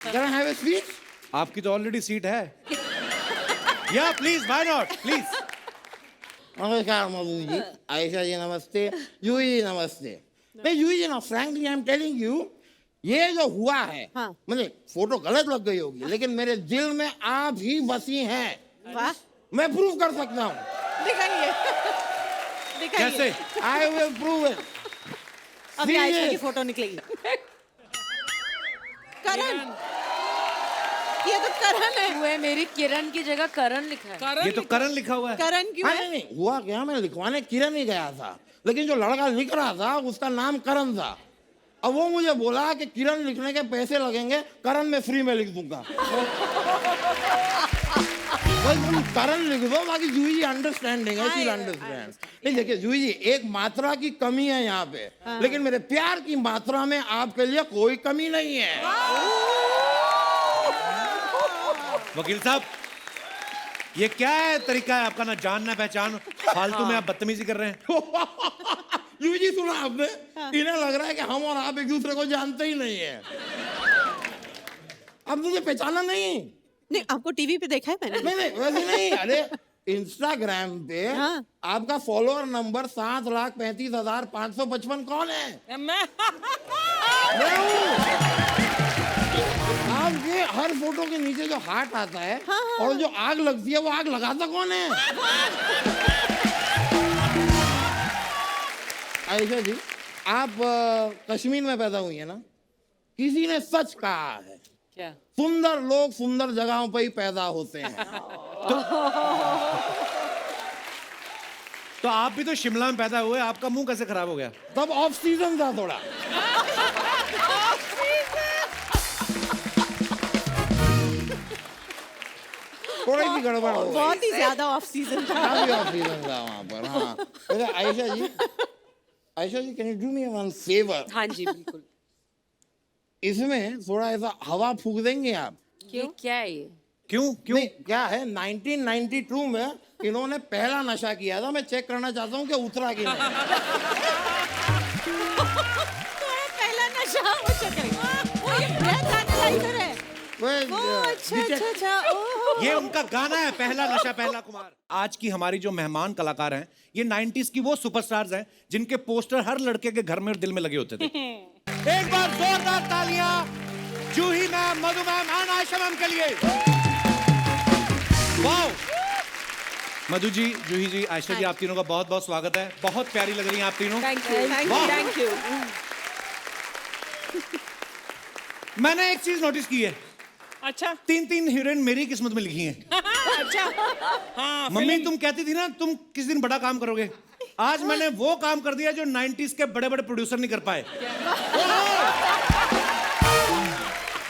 Can I have a seat? आपकी तो already seat है। या प्लीज, व्हाई नॉट, प्लीज। नमस्कार मधु जी, आयशा जी नमस्ते, जूही जी नमस्ते। मैं जूही जी ना, frankly I am telling you, ये जो हुआ है, हाँ। मुझे फोटो गलत लग गई होगी, लेकिन मेरे दिल में आप ही बसी हैं। वाह, मैं प्रूव कर सकता हूँ। दिखाइए दिखाइए। कैसे? I will prove it. अभी आयशा की फोटो निकलेगी। करण, ये तो करण है। हुए मेरी किरण की जगह करण लिखा है। ये तो करण लिखा हुआ है। करण क्यों है? नहीं, हुआ क्या, मैं लिखवाने किरण ही गया था, लेकिन जो लड़का लिख रहा था उसका नाम करण था। अब वो मुझे बोला कि किरण लिखने के पैसे लगेंगे, करण मैं फ्री में लिख दूंगा। भाई तुम करण लिख दो, बाकी जूही जी अंडरस्टैंडिंग है, शी अंडरस्टैंड। नहीं देखिए जूही जी, एक मात्रा की कमी है यहाँ पे, लेकिन मेरे प्यार की मात्रा में आपके लिए कोई कमी नहीं है। वकील साहब, ये क्या है तरीका है आपका, ना जान ना पहचान, फालतू में आप बदतमीजी कर रहे हैं। जूही जी सुना आपने, इन्हें लग रहा है कि हम और आप एक दूसरे को जानते ही नहीं है। अब मुझे पहचाना नहीं। नहीं, आपको टीवी पे देखा है मैंने। नहीं वैसे नहीं, अरे इंस्टाग्राम पे हाँ। आपका फॉलोअर नंबर 7,35,555 कौन है? मैं हूँ। आपके हर फोटो के नीचे जो हार्ट आता है, और जो आग लगती है, वो आग लगाता कौन है? आयशा जी, आप कश्मीर में पैदा हुई है ना? किसी ने सच कहा है, क्या? सुंदर लोग सुंदर जगहों पर ही पैदा होते हैं। तो आप भी तो शिमला में पैदा हुए, आपका मुंह कैसे खराब हो गया? तब ऑफ सीजन था थोड़ा। थोड़ी सी गड़बड़ हो गई। बहुत ही ज्यादा ऑफ सीजन था। काफी ऑफ सीजन था वहाँ पर। हाँ वैसे Ayesha ji can you do me one favour? हाँ जी बिल्कुल। इसमें थोड़ा ऐसा हवा फूक देंगे आप? ये क्या है ये? क्यों क्यों? नहीं, क्या है, 1992 में इन्होंने पहला नशा किया था, मैं चेक करना चाहता हूँ कि उतरा कि नहीं। पहला नशा वो चक्कर। वो ये ब्रेथ एनालाइजर है। Well, अच्छा। ओह। ये उनका गाना है, पहला नशा पहला कुमार। आज की हमारी जो मेहमान कलाकार हैं, ये 90s की वो सुपरस्टार्स हैं जिनके पोस्टर हर लड़के के घर में और दिल में लगे होते थे। एक बार जोरदार तालियां जूही मैम, मधु मैम और आयशा मैम के लिए। वाओ! मधु जी, जूही जी, आयशा जी, आप तीनों का बहुत बहुत स्वागत है। बहुत प्यारी लग रही हैं आप तीनों। थैंक यू वाह। Thank you. मैंने एक चीज नोटिस की है, अच्छा 3 हीरोइन मेरी किस्मत में लिखी हैं। अच्छा हाँ मम्मी तुम कहती थी ना तुम किस दिन बड़ा काम करोगे, आज मैंने वो काम कर दिया जो 90s के बड़े बड़े प्रोड्यूसर नहीं कर पाए।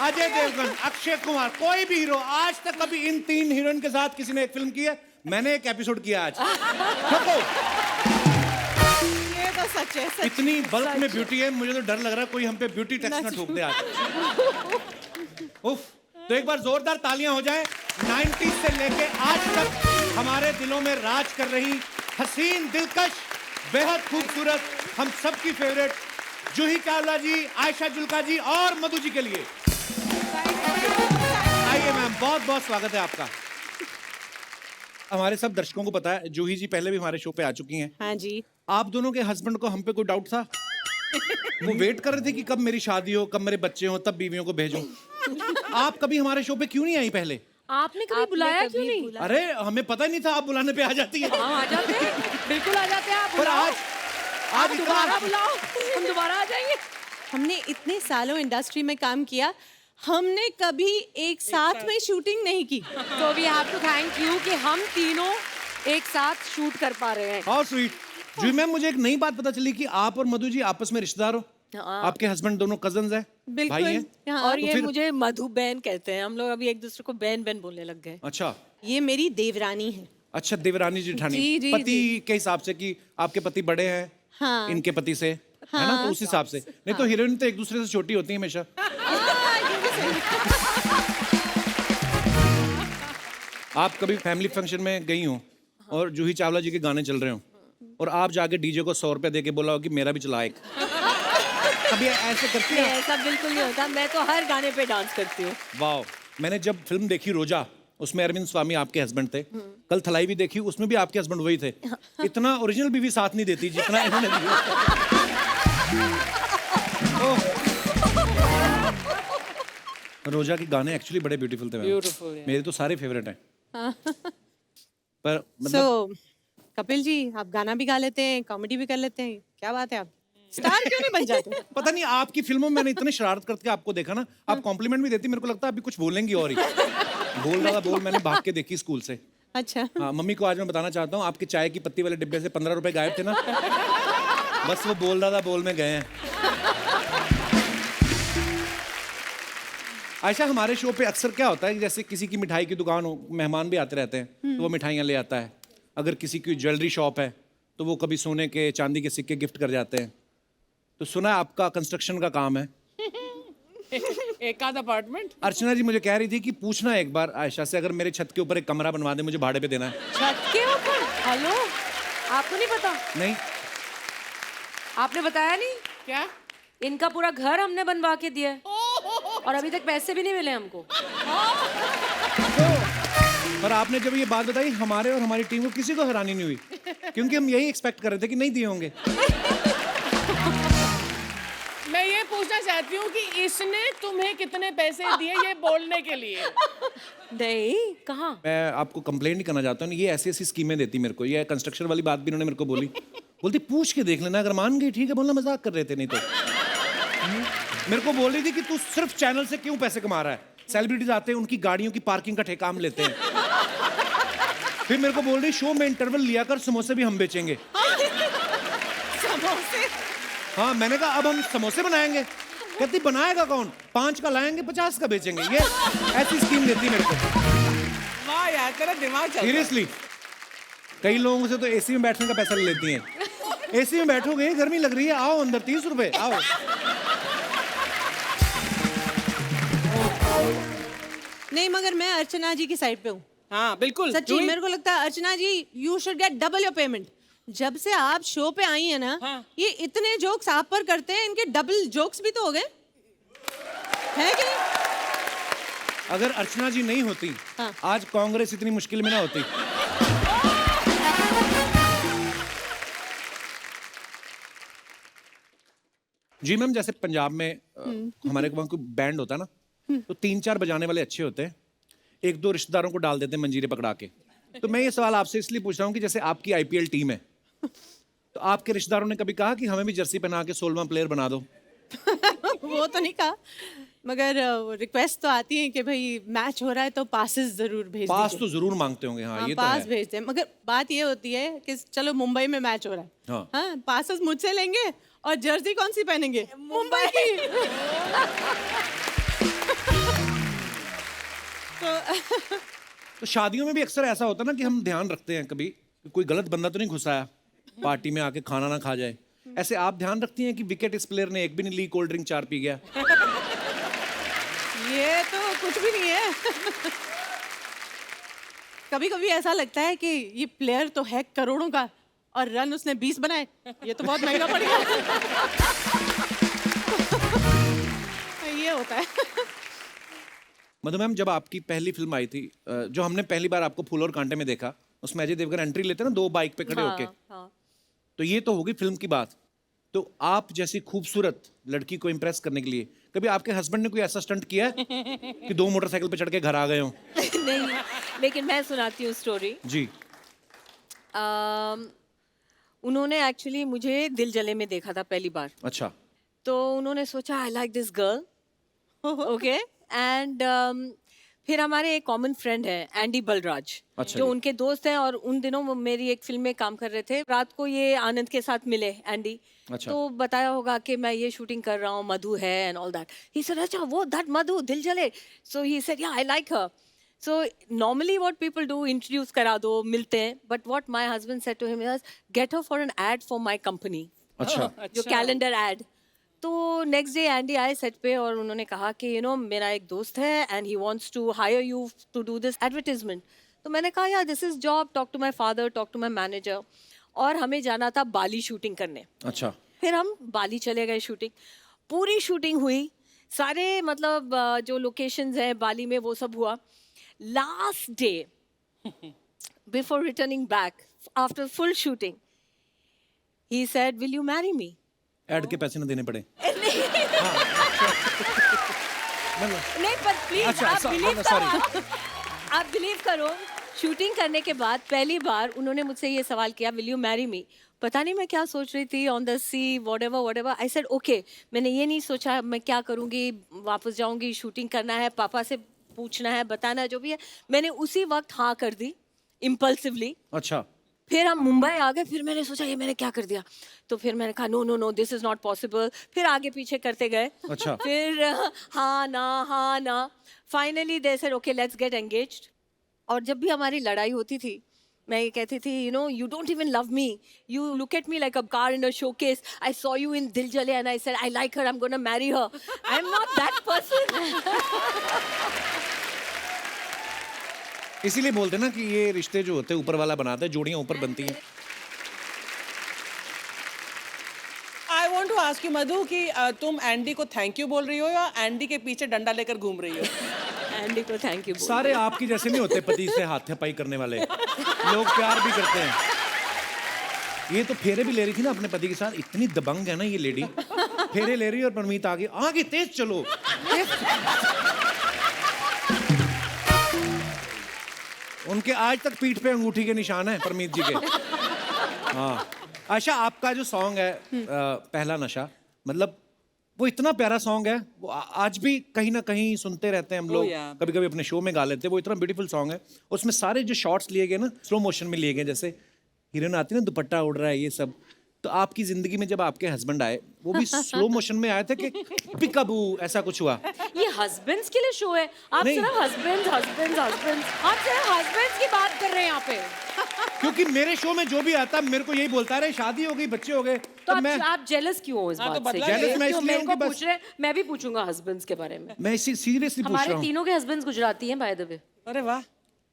अजय देवगन, अक्षय कुमार, कोई भी हीरो आज तक कभी इन 3 हीरोइन के साथ किसी ने एक फिल्म की है? मैंने एक एपिसोड किया आज। देखो ये तो सच है, सच। इतनी बल्क में ब्यूटी है, मुझे तो डर लग रहा है कोई हम पे ब्यूटी टैक्स ना ठोक दे आज। उफ, तो एक बार जोरदार तालियां हो जाएं। 90s से लेके आज तक हमारे दिलों में राज कर रही हसीन, दिलकश, बेहद खूबसूरत, हम सबकी फेवरेट जूही चावला जी, आयशा जुल्का जी और मधु जी के लिए आइए मैम, बहुत बहुत स्वागत है आपका। हमारे सब दर्शकों को पता है जूही जी पहले भी हमारे शो पे आ चुकी हैं। हाँ जी। आप दोनों के हस्बैंड को हम पे कोई डाउट था? वो वेट कर रहे थे कि कब मेरी शादी हो, कब मेरे बच्चे हो, तब बीवियों को भेजूं। आप कभी हमारे शो पे क्यों नहीं आई पहले? आपने कभी बुलाया क्यों नहीं? अरे हमें पता ही नहीं था आप बुलाने पे आ जाती है। हाँ आ जाते हैं, बिल्कुल आ जाते हैं। आप पर बुलाओ, आज दोबारा बुलाओ, हम दोबारा आ जाएंगे। हमने इतने सालों इंडस्ट्री में काम किया, हमने कभी एक साथ में शूटिंग नहीं की। तो we have to thank you कि हम तीनों एक साथ शूट कर पा रहे हैं। How sweet. जी मैम, मुझे एक नई बात पता चली कि आप और मधु जी आपस में रिश्तेदार हो। आपके हस्बैंड दोनों कजन्स हैं, बिल्कुल। भाई हैं? हाँ, और तो ये फिर- मुझे मधु बहन कहते हैं, हम लोग अभी एक दूसरे को बहन बहन बोलने लग गए। अच्छा ये मेरी देवरानी है। अच्छा, देवरानी जेठानी। जी, जी, पति जी। के हिसाब से कि आपके पति बड़े हैं हाँ। इनके पति से, है ना? तो उस हिसाब से। नहीं तो हीरोइन तो एक दूसरे से छोटी होती है हमेशा। आप कभी फैमिली फंक्शन में गई हो और जूही चावला जी के गाने चल रहे हो और आप जाके डीजे को 100 रुपया दे के बोला हो कि मेरा भी चला एक। कभी ऐसे करती नहीं, हैं? ऐसा बिल्कुल नहीं होता, मैं तो हर गाने पे डांस करती हूँ। वाह, मैंने जब फिल्म देखी रोजा, उसमें अरविंद स्वामी आपके हस्बैंड थे। कल थलाई भी देखी, उसमें भी आपके हस्बैंड वही थे। इतना ओरिजिनल बीवी साथ नहीं देती जितना इन्होंने दिया। ओह। रोजा के गाने एक्चुअली बड़े ब्यूटीफुल थे मैम। Beautiful, yeah. मेरे तो सारे फेवरेट हैं। पर मतलब सो कपिल जी, आप गाना भी गा लेते हैं, कॉमेडी भी कर लेते हैं, क्या बात है, आप स्टार क्यों नहीं बन जाते? पता नहीं आपकी फिल्मों में मैंने इतने शरारत करके आपको देखा ना, आप कॉम्प्लीमेंट भी देती, मेरे को लगता है अभी कुछ बोलेंगी और ही। बोल रहा था, बोल मैंने भाग के देखी स्कूल से। अच्छा, हाँ, मम्मी को आज मैं बताना चाहता हूँ, आपके चाय की पत्ती वाले डिब्बे से 15 रुपए गायब थे ना, बस वो बोल रहा था, बोल में गए हैं। आयशा, हमारे शो पे अक्सर क्या होता है कि जैसे किसी की मिठाई की दुकान हो, मेहमान भी आते रहते हैं, तो वो मिठाइयाँ ले आता है। अगर किसी की ज्वेलरी शॉप है तो वो कभी सोने के चांदी के सिक्के गिफ्ट कर जाते हैं। तो सुना है आपका कंस्ट्रक्शन का काम है। एक आध अपार्टमेंट अर्चना जी मुझे कह रही थी कि पूछना एक बार आयशा से, अगर मेरे छत के ऊपर एक कमरा बनवा दे, मुझे भाड़े पे देना है। छत के ऊपर? हेलो, आपको नहीं पता? नहीं, आपने बताया नहीं? क्या? इनका पूरा घर हमने बनवा के दिया है और अभी तक पैसे भी नहीं मिले हमको। पर आपने जब ये बात बताई, हमारे और हमारी टीम को किसी को हैरानी नहीं हुई, क्योंकि हम यही एक्सपेक्ट कर रहे थे कि नहीं दिए होंगे। मैं ये पूछना चाहती हूँ कि इसने तुम्हें कितने पैसे दिए ये बोलने के लिए? नहीं, कहाँ? मैं आपको कंप्लेंट नहीं करना चाहता हूँ, ये ऐसी ऐसी स्कीमें देती मेरे को। ये कंस्ट्रक्शन वाली बात भी इन्होंने मेरे को बोली, बोलती पूछ के देख लेना, अगर मान गई ठीक है, बोलना मजाक कर रहे थे, नहीं तो मेरे को बोल रही थी कि तू सिर्फ चैनल से क्यों पैसे कमा रहा है, सेलिब्रिटीज आते हैं उनकी गाड़ियों की पार्किंग का ठेका हम लेते हैं। फिर मेरे को बोल रही शो में इंटरवल लिया कर, समोसे भी हम बेचेंगे। समोसे? हाँ, मैंने कहा अब हम समोसे बनाएंगे। कहती बनाएगा कौन, 5 का लाएंगे 50 का बेचेंगे। ये ऐसी स्कीम देती मेरे को। वाह यार, तेरा दिमाग चल रहा है। सीरियसली, कई लोगों से तो एसी में बैठने का पैसा ले लेती हैं। एसी में बैठोगे, गर्मी लग रही है, आओ अंदर, 30 रुपए, आओ। नहीं, मगर मैं अर्चना जी की साइड पे हूँ। हाँ बिल्कुल। सच्ची, जूही, मेरे को लगता है Archana ji, you should get double your payment. जब से आप शो पे आई है ना, हाँ। ये इतने जोक्स आप पर करते हैं, इनके डबल जोक्स भी तो हो गए, है कि नहीं? अगर अर्चना जी नहीं होती, हाँ। आज कांग्रेस इतनी मुश्किल में ना होती। जी मैम, जैसे पंजाब में हमारे वहाँ कोई बैंड होता है ना, तो 3-4 बजाने वाले अच्छे होते हैं, 1-2 रिश्तेदारों को डाल देते हैं मंजीरे पकड़ा के। तो मैं ये सवाल आपसे इसलिए पूछ रहा हूँ कि जैसे आपकी आईपीएल टीम है, तो आपके रिश्तेदारों ने कभी कहा कि हमें भी जर्सी पहना के 16वां प्लेयर बना दो? वो तो नहीं कहा, मगर रिक्वेस्ट तो आती है कि भाई मैच हो रहा है तो पासेस जरूर भेज पास दीजिए। तो जरूर मांगते होंगे। हाँ, हाँ, ये तो पास है। भेजते हैं, मगर बात ये होती है कि चलो मुंबई में मैच हो रहा है, हाँ। हाँ, पासेस मुझसे लेंगे और जर्सी कौन सी पहनेंगे? मुंबई की। तो शादियों में भी अक्सर ऐसा होता है ना कि हम ध्यान रखते हैं कभी कि कोई गलत बंदा तो नहीं घुसाया पार्टी में आके, खाना ना खा जाए। ऐसे आप ध्यान रखती हैं कि विकेट इस प्लेयर ने एक भी नहीं ली, कोल्ड ड्रिंक 4 पी गया? ये तो कुछ भी नहीं है। कभी कभी ऐसा लगता है कि ये प्लेयर तो है करोड़ों का और रन उसने 20 बनाए, ये तो बहुत महंगा पड़ गया। ये होता है। मधु मैम, जब आपकी पहली फिल्म आई थी, जो हमने पहली बार आपको फूल और कांटे में देखा, उसमें अजय देवगन एंट्री लेते ना 2 बाइक पे खड़े होके, हाँ। तो ये तो होगी फिल्म की बात। तो आप जैसी खूबसूरत लड़की को इम्प्रेस करने के लिए कभी आपके हस्बैंड ने कोई ऐसा स्टंट किया है कि 2 मोटरसाइकिल पे चढ़ के घर आ गए हो? नहीं, लेकिन मैं सुनाती हूँ स्टोरी। जी। उन्होंने एक्चुअली मुझे दिल जले में देखा था पहली बार, अच्छा। तो उन्होंने सोचा I like this girl, okay, and फिर हमारे एक कॉमन फ्रेंड है एंडी बलराज, अच्छा जो जी। उनके दोस्त हैं, और उन दिनों वो मेरी एक फिल्म में काम कर रहे थे। रात को ये आनंद के साथ मिले एंडी, अच्छा। तो बताया होगा कि मैं ये शूटिंग कर रहा हूँ, मधु है and all that. He said अच्छा वो दैट मधु दिल जले, सो he said yeah I like her. So normally what people do, introduce करा दो, मिलते हैं, but what my husband said to him is get her for an ad for my company, अच्छा। जो कैलेंडर एड। तो next day Andy आए set पे और उन्होंने कहा कि यू नो मेरा एक दोस्त है and he wants to hire you to do this advertisement. तो मैंने कहा यार this is job, talk to my father, talk to my manager. और हमें जाना था बाली शूटिंग करने। अच्छा। फिर हम बाली चले गए शूटिंग, पूरी शूटिंग हुई, सारे मतलब जो लोकेशंस हैं बाली में वो सब हुआ. Last day before returning back after full shooting he said will you marry me. Add के पैसे ना देने पड़े. नहीं पर प्लीज अच्छा, आप sorry, बिलीव sorry. करो, आप बिलीव करो, शूटिंग करने के बाद पहली बार उन्होंने मुझसे ये सवाल किया विल यू मैरी मी. पता नहीं मैं क्या सोच रही थी, on the sea whatever. I said okay. मैंने ये नहीं सोचा मैं क्या करूँगी, वापस जाऊँगी, शूटिंग करना है, पापा से पूछना है, बताना है, जो भी है. मैंने उसी वक्त हाँ कर दी इम्पल्सिवली. अच्छा. फिर हम मुंबई आ गए. फिर मैंने सोचा ये मैंने क्या कर दिया. तो फिर मैंने कहा no no no this is not possible. फिर आगे पीछे करते गए. अच्छा. फिर हाँ ना finally they said okay let's get engaged. और जब भी हमारी लड़ाई होती थी मैं ये कहती थी you know you don't even love me, you look at me like a car in a showcase. I saw you in दिल जले and I said I like her, I am gonna marry her. I am not that person. इसीलिए बोलते हैं ना कि ये रिश्ते जो होते हैं ऊपर वाला बनाता है, जोड़ियां ऊपर बनती हैं. I want to ask you Madhu कि तुम एंडी को थैंक यू बोल रही हो या एंडी के पीछे डंडा लेकर घूम रही हो? एंडी को थैंक यू. सारे आपकी जैसे नहीं होते पति से हाथापाई करने वाले. लोग प्यार भी करते हैं. ये तो फेरे भी ले रही थी ना अपने पति के साथ. इतनी दबंग है ना ये लेडी. फेरे ले रही है और परमीत आगे तेज चलो. उनके आज तक पीठ पे अंगूठी के निशान है परमीत जी के. हाँ. आशा आपका जो सॉन्ग है पहला नशा, मतलब वो इतना प्यारा सॉन्ग है. वो आज भी कहीं ना कहीं सुनते रहते हैं हम लोग. yeah. कभी कभी अपने शो में गा लेते हैं. वो इतना ब्यूटीफुल सॉन्ग है. उसमें सारे जो शॉट्स लिए गए ना स्लो मोशन में लिए गए. जैसे हीरोइन आती है ना दुपट्टा उड़ रहा है ये सब. तो आपकी जिंदगी में जब आपके हस्बैंड आए वो भी स्लो मोशन में आए थे कि पिकाबू ऐसा कुछ हुआ? ये हस्बैंड्स के लिए शो है, आप नहीं। सिर्फ हस्बैंड्स आप सिर्फ हस्बैंड्स की बात कर रहे हैं यहाँ पे. क्योंकि मेरे शो में जो भी आता है मेरे को यही बोलता है शादी हो गई, बच्चे हो गए. तो मैं आप जेलस क्यों हो इस हाँ, तो बात से? बदला Jealous मैं क्यों इसलिए मेरे हूँ को कि बस- पूछ रहे हैं, मैं भी पूछूंगा हस्बैंड्स के बारे में. मैं इसी सीरियसली पूछ रहा हमारे हूँ. तीनों के हस्बैंड्स गुजराती हैं बाय द वे. अरे वाह.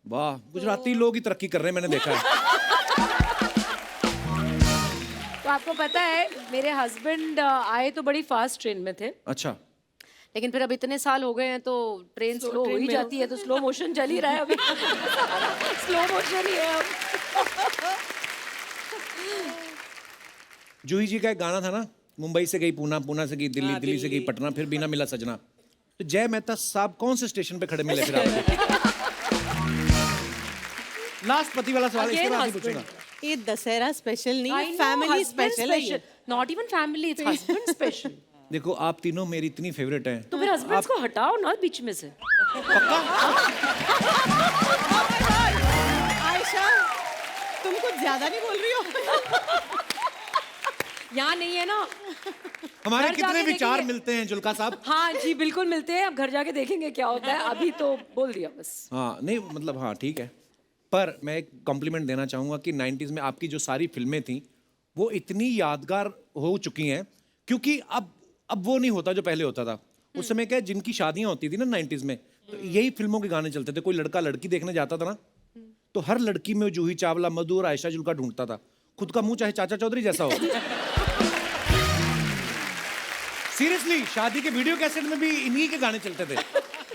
वाह, गुजराती लोग ही तरक्की कर रहे हैं, मैंने देखा है. तो आपको पता है मेरे हस्बैंड आए तो बड़ी फास्ट ट्रेन में थे, अच्छा. लेकिन फिर अब इतने साल हो गए हैं तो ट्रेन स्लो हो ही जाती है, तो स्लो मोशन चल ही रहा है अभी. स्लो मोशन ही है अब. जूही जी का एक गाना था ना, मुंबई से गई पूना, पूना से गई दिल्ली, दिल्ली से गई पटना, फिर बिना मिला सजना. तो जय मेहता साहब कौन से स्टेशन पे खड़े मिले फिर आपको? लास्ट पति वाला सवाल इसके बाद ही पूछूंगा. ये दशहरा स्पेशल नहीं I है, know, फैमिली husband स्पेशल है ये. Not even family, it's husband special. देखो आप तीनों मेरी इतनी फेवरेट हैं. तो फिर हस्बैंड्स को हटाओ ना बीच में से. आयशा तुम कुछ ज्यादा नहीं बोल रही हो? यहाँ नहीं है ना. हमारे घर कितने जाके विचार देखेंगे. मिलते हैं जुल्का साहब. हाँ जी बिल्कुल मिलते हैं, अब घर जाके देखेंगे क्या होता है. अभी तो बोल दिया बस. हाँ नहीं मतलब हाँ ठीक है. पर मैं एक कॉम्प्लीमेंट देना चाहूंगा कि 90s में आपकी जो सारी फिल्में थी वो इतनी यादगार हो चुकी हैं. क्योंकि अब वो नहीं होता जो पहले होता था. उस समय क्या जिनकी शादियां होती थी ना 90s में, तो यही फिल्मों के गाने चलते थे. कोई लड़का लड़की देखने जाता था ना, तो हर लड़की में जूही चावला, मधु और आयशा जुल्का ढूंढता था. खुद का मुंह चाहे चाचा चौधरी जैसा हो. सीरियसली शादी के वीडियो कैसेट में भी इन्हीं के गाने चलते थे,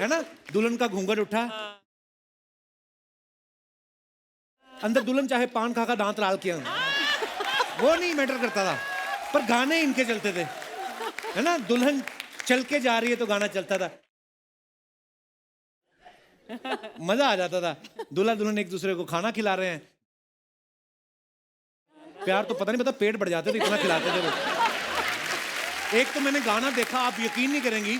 है ना. दुल्हन का घूंघट उठा, अंदर दुल्हन चाहे पान खा दांत लाल किया, वो नहीं मैटर करता था, पर गाने इनके चलते थे, है ना. दुल्हन चल के जा रही है तो गाना चलता था. मजा आ जाता था. दूल्हा दुल्हन एक दूसरे को खाना खिला रहे हैं. प्यार तो पता नहीं, पता पेट बढ़ जाते थे इतना खिलाते थे वो. एक तो मैंने गाना देखा, आप यकीन नहीं करेंगी,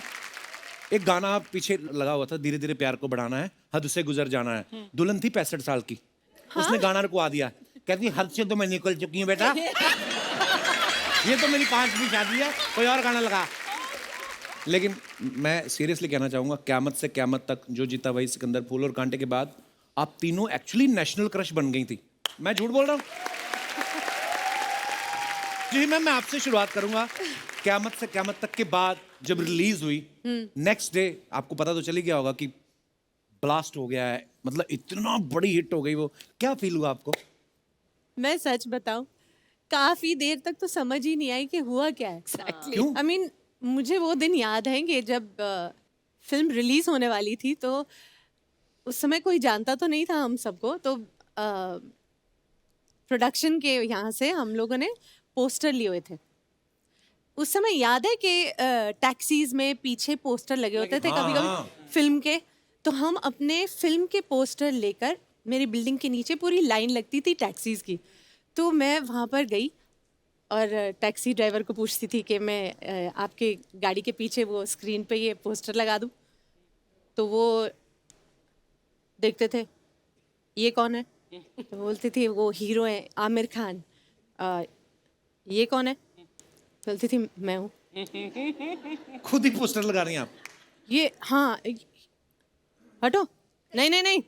एक गाना पीछे लगा हुआ था, धीरे धीरे प्यार को बढ़ाना है, हद से गुजर जाना है. दुल्हन थी 65 साल की. उसने गाना रुकवा दिया, कहती हद से तो मैं निकल चुकी हूँ बेटा, ये तो मेरी 5वीं शादी है, कोई और गाना लगा. लेकिन मैं सीरियसली कहना चाहूंगा, क़यामत से क़यामत तक, जो जीता वही सिकंदर, फूल और कांटे के बाद आप तीनों एक्चुअली नेशनल क्रश बन गई थी. मैं झूठ बोल रहा हूँ? जी मैम, मैं आपसे शुरुआत करूंगा. क़यामत से क़यामत तक के बाद जब रिलीज हुई, नेक्स्ट डे आपको पता तो चली गया होगा कि ब्लास्ट हो गया है, मतलब इतना बड़ी हिट हो गई वो. क्या फील हुआ आपको? मैं सच बताऊं, काफी देर तक तो समझ ही नहीं आई कि हुआ क्या एग्जैक्टली. क्यों? आई मीन मुझे वो दिन याद है कि जब फिल्म रिलीज होने वाली थी, तो उस समय कोई जानता तो नहीं था हम सबको, तो प्रोडक्शन के यहाँ से हम लोगों ने पोस्टर लिए हुए थे। उस समय याद है कि टैक्सीज में पीछे पोस्टर लगे होते थे कभी कभी फिल्म के, तो हम अपने फिल्म के पोस्टर लेकर, मेरी बिल्डिंग के नीचे पूरी लाइन लगती थी टैक्सीज की, तो मैं वहाँ पर गई और टैक्सी ड्राइवर को पूछती थी कि मैं आपके गाड़ी के पीछे वो स्क्रीन पे ये पोस्टर लगा दूँ, तो वो देखते थे ये कौन है, तो बोलती थी वो हीरो है आमिर खान। ये कौन है, बोलती थी मैं हूँ। खुद ही पोस्टर लगा रही हैं आप? ये हाँ, हटो, नहीं नहीं नहीं,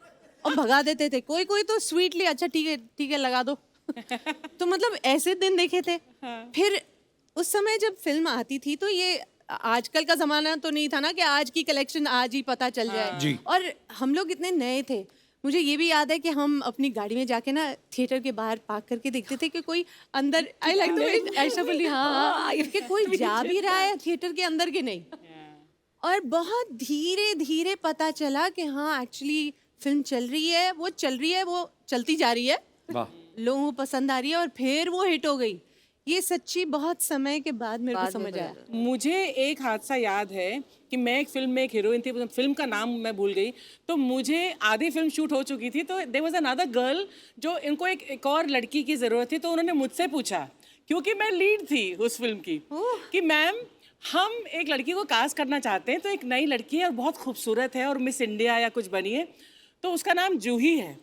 और भगा देते थे। कोई कोई तो स्वीटली अच्छा ठीक है लगा दो। तो मतलब ऐसे दिन देखे थे। फिर उस समय जब फिल्म आती थी तो ये आजकल का जमाना तो नहीं था ना कि आज की कलेक्शन आज ही पता चल जाए। जी। और हम लोग इतने नए थे, मुझे ये भी याद है कि हम अपनी गाड़ी में जाके ना थिएटर के बाहर पार्क करके देखते थे कि कोई अंदर, आई लाइक द ऐसा बोली, हाँ कि कोई जा भी रहा है थिएटर के अंदर के नहीं। और बहुत धीरे धीरे पता चला कि हाँ एक्चुअली फिल्म चल रही है, वो चल रही है, वो चलती जा रही है, वाह। लोगों को पसंद आ रही है और फिर वो हिट हो गई। ये सच्ची बहुत समय के बाद मेरे को समझ आया। मुझे एक हादसा याद है कि मैं एक फिल्म में एक हीरोइन थी, फिल्म का नाम मैं भूल गई, तो मुझे आधी फिल्म शूट हो चुकी थी, तो देयर वाज अनदर गर्ल जो इनको एक और लड़की की ज़रूरत थी, तो उन्होंने मुझसे पूछा, क्योंकि मैं लीड थी उस फिल्म की, कि मैम हम एक लड़की को कास्ट करना चाहते हैं, तो एक नई लड़की है और बहुत खूबसूरत है और मिस इंडिया या कुछ बनी है, तो उसका नाम जूही है।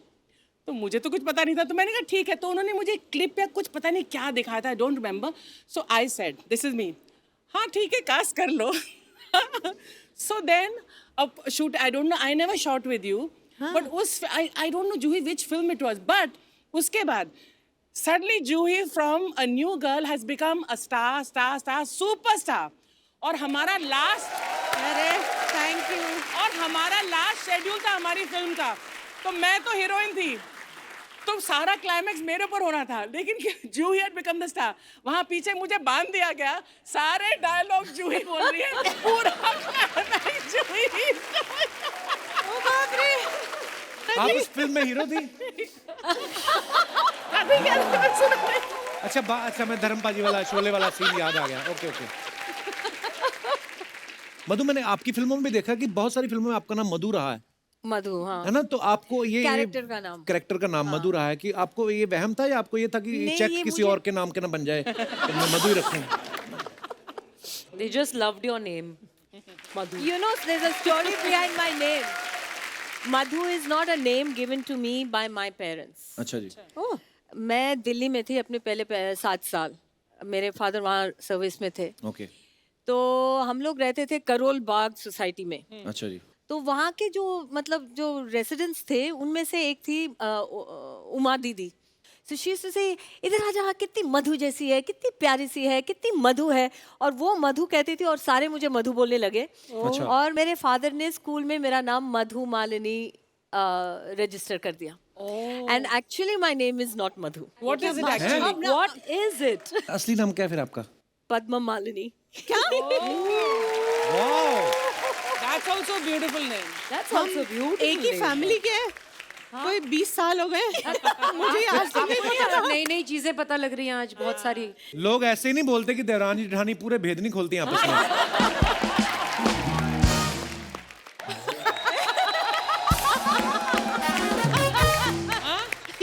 तो मुझे तो कुछ पता नहीं था, तो मैंने कहा ठीक है। तो उन्होंने मुझे क्लिप या कुछ पता नहीं क्या दिखाया था, I don't remember, so I said this is me, हाँ ठीक है कास्ट कर लो। सो देन अब shoot, I don't know, I never shot with you, but उस I don't know Juhi which film it was, but उसके बाद suddenly Juhi from a new girl has become a star superstar. और हमारा last, अरे thank you. और हमारा last schedule था हमारी फिल्म का, तो मैं तो हीरोइन थी, तो सारा क्लाइमैक्स मेरे ऊपर होना था, लेकिन जूही हैड बिकम द स्टार। वहाँ पीछे मुझे बांध दिया गया, सारे डायलॉग जूही बोल रही है, पूरा क्लाइमैक्स जूही। ओ बाप रे, आप उस फिल्म में हीरो थी? अच्छा मैं धर्मपाजी वाला शोले वाला सीन याद आ गया। ओके। मधु, मैंने आपकी फिल्मों में भी देखा कि बहुत सारी फिल्मों में आपका नाम मधु रहा है, मधु, हाँ। है ना? तो आपको ये कैरेक्टर का नाम मधु रहा है कि आपको ये वहम था या आपको ये था कि नहीं, चेक ये किसी और के नाम के ना बन जाए, तो मैं मधु ही रखूं? They just loved your name, Madhu. You know, there's a story behind my name. Madhu is not a name given to me by my parents. अच्छा जी। मैं दिल्ली में थी अपने पहले 7 साल, मेरे फादर वहाँ सर्विस में थे। ओके। तो हम लोग रहते थे करोल बाग सोसाइटी में। अच्छा जी। तो वहाँ के जो मतलब जो रेसिडेंट्स थे उनमें से एक थी उमा दीदी। So she used to say, इधर आ जा, कितनी मधु जैसी है, कितनी प्यारी सी है, कितनी मधु है। और वो मधु कहती थी और सारे मुझे मधु बोलने लगे। अच्छा। और मेरे फादर ने स्कूल में मेरा नाम मधु मालिनी रजिस्टर कर दिया। And actually my name is not Madhu. What is it actually? What is it? असली नाम क्या है फिर आपका? Padma Malini. That's also a beautiful name. That's also beautiful. एक ही फैमिली के हैं, कोई 20 साल हो गए। मुझे आज तक नहीं पता था। नई नई चीजें पता लग रही हैं आज बहुत सारी। लोग ऐसे ही नहीं बोलते कि देवरानी जेठानी पूरे भेद नहीं खोलती हैं आपस में।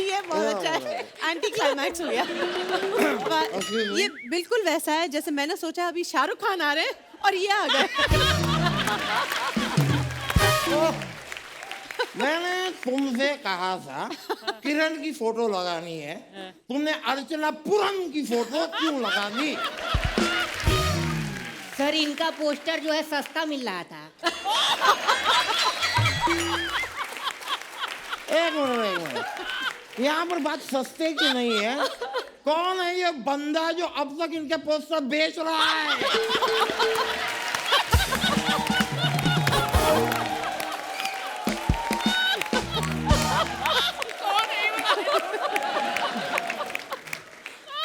ये बहुत अच्छा है, एंटी क्लाइमैक्स हो गया। ये बिल्कुल वैसा है जैसे मैंने सोचा अभी शाहरुख खान आ रहे हैं और ये आ गए। मैंने तुमसे कहा था किरण की फोटो लगानी है, तुमने अर्चना पुरम की फोटो क्यों लगा दी? सर इनका पोस्टर जो है सस्ता मिल रहा था। एक मिनट, यहाँ पर बात सस्ते की नहीं है। कौन है ये बंदा जो अब तक इनके पोस्टर बेच रहा है?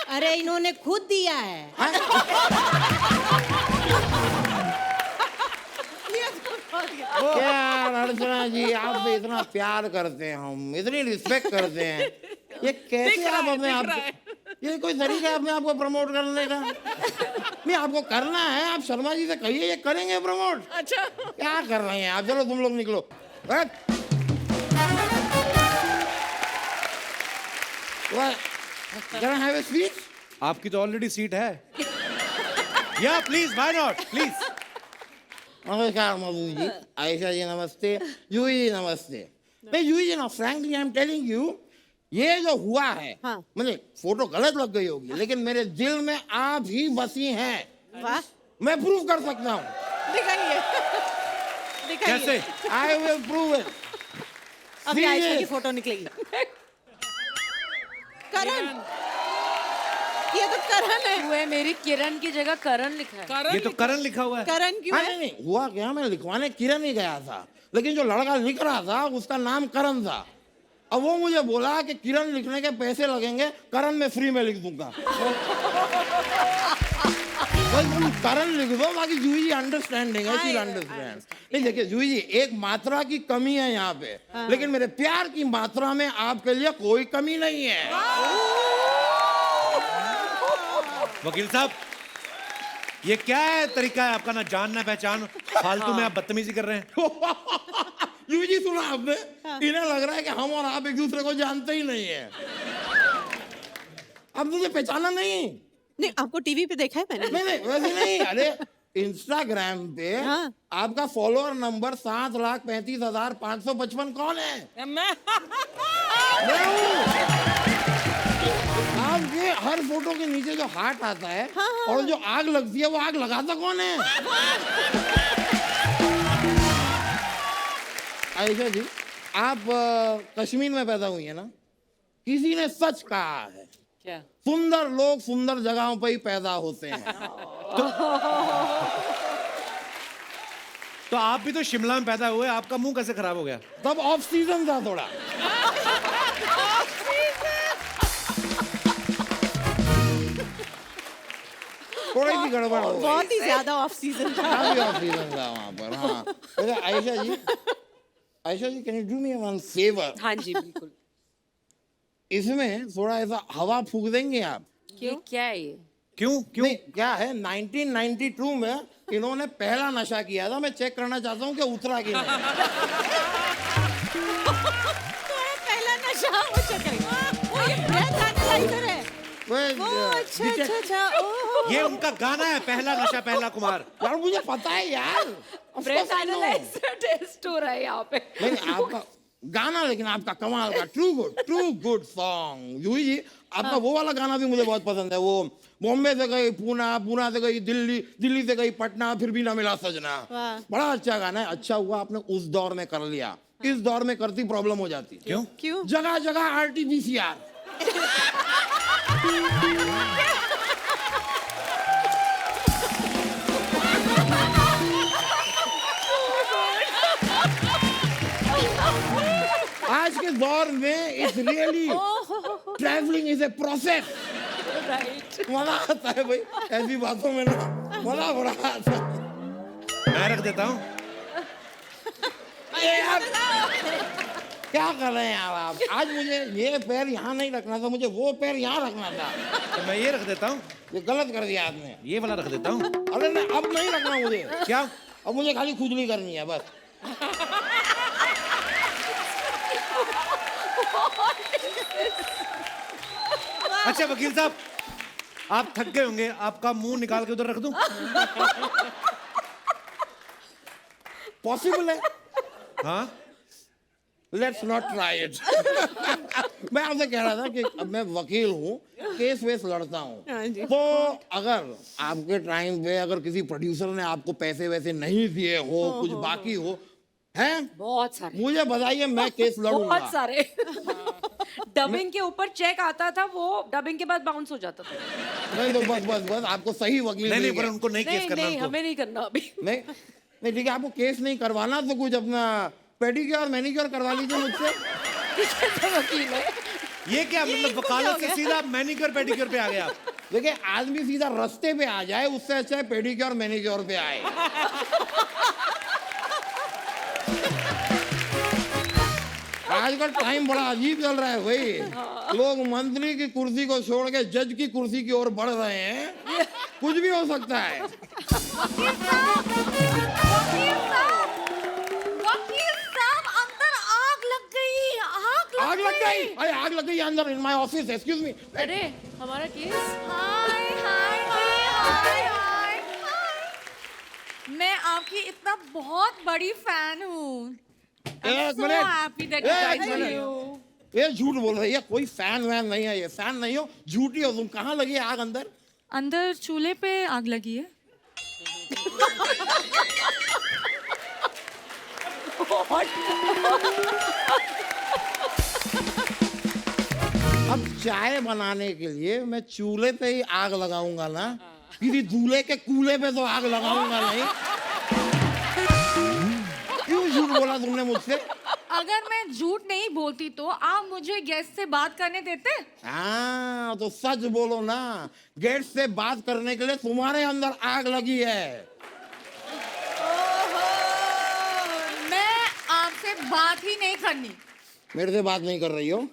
अरे इन्होंने खुद दिया है। हाँ? यार अर्चना जी, आपसे इतना प्यार करते हैं हम, इतनी रिस्पेक्ट करते हैं, ये कैसे आप अपने आप, ये कोई तरीका है अपने आप को प्रमोट करने का? नहीं, आपको करना है, आप शर्मा जी से कहिए, ये करेंगे प्रमोट। अच्छा क्या कर रहे हैं आप? चलो तुम लोग निकलो। हट। Can I have a seat? आपकी तो ऑलरेडी सीट है। या प्लीज, व्हाई नॉट, प्लीज। नमस्कार मधु जी, आयशा जी नमस्ते, जूही जी नमस्ते। नहीं जूही जी ना, frankly I am telling you, ये जो हुआ है, हाँ। मुझे फोटो गलत लग गई होगी, लेकिन मेरे दिल में आप ही बसी हैं। वाह, मैं प्रूव कर सकता हूँ। दिखाइए दिखाइए। कैसे? I will prove it. अभी आयशा की फोटो निकलेगी। करण, ये तो करण है। हुए मेरी किरण की जगह करण लिखा है। कारण ये तो करण लिखा हुआ है। करण क्यों हाँ, है? नहीं हुआ क्या, मैं लिखवाने किरण ही गया था, लेकिन जो लड़का लिख रहा था उसका नाम करण था। अब वो मुझे बोला कि किरण लिखने के पैसे लगेंगे, करण मैं फ्री में लिख दूंगा। बस तुम करण लिख दो, बाकी जूही जी अंडरस्टैंडिंग है, शी अंडरस्टैंड। नहीं देखिए जूही जी, एक मात्रा की कमी है यहाँ पे, लेकिन मेरे प्यार की मात्रा में आपके लिए कोई कमी नहीं है। वकील साहब, ये क्या है तरीका है आपका, ना जान ना पहचान, फालतू में आप बदतमीजी कर रहे हैं। जूही जी सुना आपने, इन्हें लग रहा है कि हम और आप एक दूसरे को जानते ही नहीं है। अब मुझे पहचाना नहीं। नहीं, आपको टीवी पे देखा है मैंने। नहीं वैसे नहीं, अरे इंस्टाग्राम पे हाँ। आपका फॉलोअर नंबर 7,35,555 कौन है? मैं मैं हूँ। आपके हर फोटो के नीचे जो हार्ट आता है और जो आग लगती है, वो आग लगाता कौन है? आयशा जी, आप कश्मीर में पैदा हुई है ना? किसी ने सच कहा है, क्या सुंदर लोग सुंदर जगहों पर ही पैदा होते हैं। तो आप भी तो शिमला में पैदा हुए, आपका मुंह कैसे खराब हो गया? तब ऑफ सीजन था थोड़ा। थोड़ी सी गड़बड़ हो गई। बहुत ही ज्यादा ऑफ सीजन था। काफी ऑफ सीजन था वहाँ पर। हाँ वैसे Ayesha ji can you do me one favour? हाँ जी बिल्कुल। इसमें थोड़ा ऐसा हवा फूक देंगे आप? ये क्या है ये? क्यों क्यों? नहीं, क्या है 1992 में इन्होंने पहला नशा किया था, मैं चेक करना चाहता हूँ कि उतरा कि नहीं। तुम्हारा पहला नशा हो चुका है। वो ये ब्रेथ एनालाइजर है। वो अच्छा अच्छा अच्छा। ओह, ये उनका गाना है, पहला नशा पहला कुमार। यार मुझे पता है यार। Of breath course I know। Analyser test हो रहा है यहाँ पे। नहीं आपका गाना, लेकिन आपका कमाल का ट्रू गुड सॉन्ग। जूही जी, आपका वो वाला गाना भी मुझे बहुत पसंद है, वो बॉम्बे से गई पूना, पूना से गई दिल्ली, दिल्ली से गई पटना, फिर भी ना मिला सजना। वाह। बड़ा अच्छा गाना है। अच्छा हुआ आपने उस दौर में कर लिया, इस दौर में करती प्रॉब्लम हो जाती। क्यों? क्यों? जगह जगह RT-PCR। आज के दौर में it's really travelling is a process. मजा आता है भाई ऐसी बातों में ना, मजा बड़ा आता है। मैं रख देता हूँ। ये यार क्या कर रहे हैं यार आप? आज मुझे ये पैर यहाँ नहीं रखना था, मुझे वो पैर यहाँ रखना था। तो मैं ये रख देता हूँ, ये गलत कर दिया आपने। ये वाला रख देता हूँ। अरे नहीं, अब नहीं रखना मुझे। क्या? अब मुझे खाली खुजली करनी है बस। अच्छा वकील साहब, आप थक गए होंगे, आपका मुंह निकाल के उधर रख दूं? पॉसिबल है? हाँ। Let's not try it. मैं आपसे कह रहा था कि अब मैं वकील हूँ, केस वेस लड़ता हाँ हूँ, जी। तो अगर आपके टाइम पे अगर किसी प्रोड्यूसर ने आपको पैसे वैसे नहीं दिए हो, कुछ बाकी हो, हैं, बहुत सारे, मुझे बताइए, मैं केस लड़ूंगा। बहुत सारे। डबिंग के ऊपर चेक आता था, वो डबिंग के बाद बाउंस हो जाता था। नहीं तो बस आपको सही वकील नहीं मिल नहीं, पर गया। उनको नहीं केस नहीं करना नहीं, उनको। हमें नहीं करना अभी। नहीं नहीं ठीक है, आपको केस नहीं करवाना तो कुछ अपना पेडिक्योर मैनिक्योर करवा लीजिए मुझसे। वकील है। ये क्या मतलब, वकालत से सीधा मैनिक्योर पेडिक्योर पे आ गए आप? देखिए आदमी सीधा रास्ते पे आ जाए, उससे अच्छा है पेडिक्योर मैनिक्योर पे आए। आजकल टाइम बड़ा अजीब चल रहा है भाई। लोग मंत्री की कुर्सी को छोड़ के जज की कुर्सी की ओर बढ़ रहे हैं। कुछ भी हो सकता है। वकील साहब अंदर आग लग गई, आग लग गई। अरे आग लग गई अंदर in my office. Excuse me. अरे हमारा केस। हाय हाय हाय हाय। मैं आपकी इतना बहुत बड़ी फैन हूँ। एक so happy that you guys are here. ये झूठ बोल रही है। कोई फैन वैन नहीं है। ये फैन नहीं हो, झूठी हो तुम। कहाँ लगी है आग अंदर? अंदर चूल्हे पे आग लगी है। अब चाय बनाने के लिए मैं चूल्हे पे ही आग लगाऊंगा ना, किसी दूल्हे के कूल्हे पे तो आग लगाऊंगा नहीं। क्यों झूठ बोला तुमने मुझसे? अगर मैं झूठ नहीं बोलती तो आप मुझे गेस्ट से बात करने देते? हाँ तो सच बोलो ना। गेट से बात करने के लिए तुम्हारे अंदर आग लगी है। मैं आपसे बात ही नहीं करनी। मेरे से बात नहीं कर रही हो?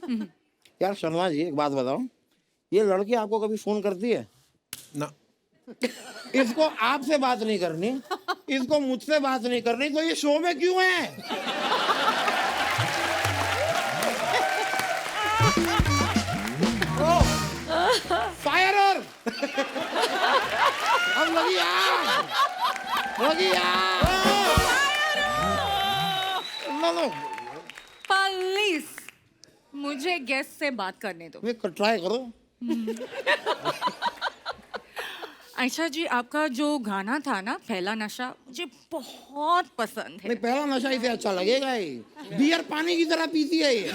यार शर्मा जी एक बात बताओ, ये लड़की आपको कभी फोन करती है? ना। इसको आपसे बात नहीं करनी, इसको मुझसे बात नहीं करनी, तो ये शो में क्यों है? फायर! अब लगी आग! लगी आग! लो प्लीज मुझे गेस्ट से बात करने दो। ट्राई करो। आयशा जी, आपका जो गाना था ना पहला नशा, मुझे बहुत पसंद है। नहीं पहला नशा इसे अच्छा लगेगा ही। बियर पानी की तरह पीती है ये।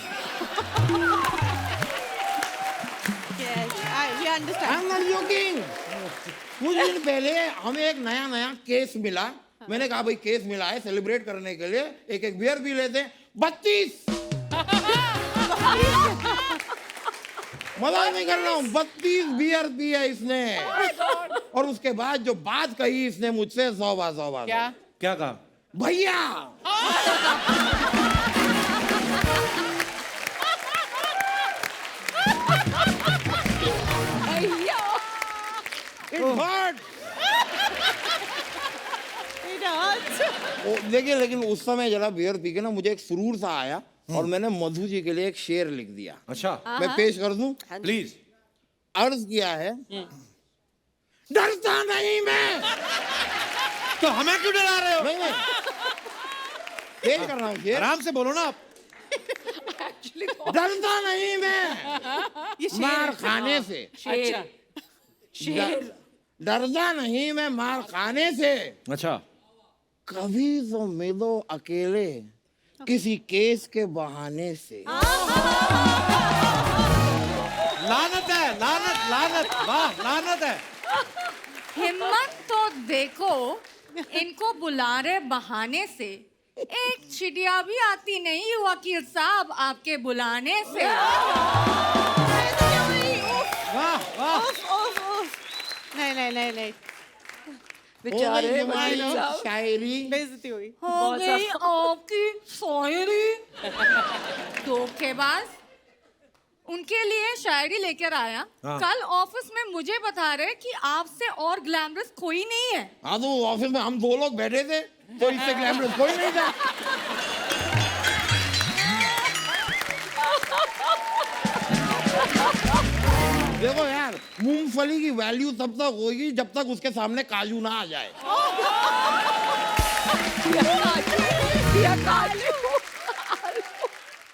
We understand. I'm not joking. कुछ दिन पहले हमें एक नया केस मिला। मैंने कहा भाई केस मिला है, सेलिब्रेट करने के लिए एक एक बियर पी लेते हैं। 32 मजाक नहीं कर रहा हूँ, 32 बियर पी है इसने। और उसके बाद जो बात कही इसने मुझसे, 100 बात। क्या कहा? भैया It hurt. देखिए लेकिन उस समय जरा बियर पी के ना मुझे एक सुरूर सा आया और मैंने मधु जी के लिए एक शेर लिख दिया। अच्छा मैं पेश कर दूं? प्लीज। अर्ज किया है, डरता नहीं मैं। तो हमें क्यों डरा रहे हो? नहीं पेश कर रहा हूँ शेर। आराम से बोलो ना आप। डरता नहीं मैं मार खाने से। डरता नहीं मैं मार खाने से। अच्छा। कभी तो मिलो अकेले किसी केस के बहाने से। लानत है, लानत, वाह लानत है। हिम्मत तो देखो, इनको बुला रहे बहाने से। एक चिड़िया भी आती नहीं वकील साहब आपके बुलाने से। वाह वाह। नहीं बेचारे ओ भाई, वकील साहब। शायरी बेइज्जती हुई। हो गई आपकी शायरी। धोखेबाज उनके लिए शायरी लेकर आया। हाँ। कल ऑफिस में मुझे बता रहे कि आपसे और ग्लैमरस कोई नहीं है। हाँ तो ऑफिस में हम 2 लोग बैठे थे तो इससे ग्लैमरस कोई नहीं था। देखो यार, मूंगफली की वैल्यू तब तक होगी जब तक उसके सामने काजू ना आ जाए।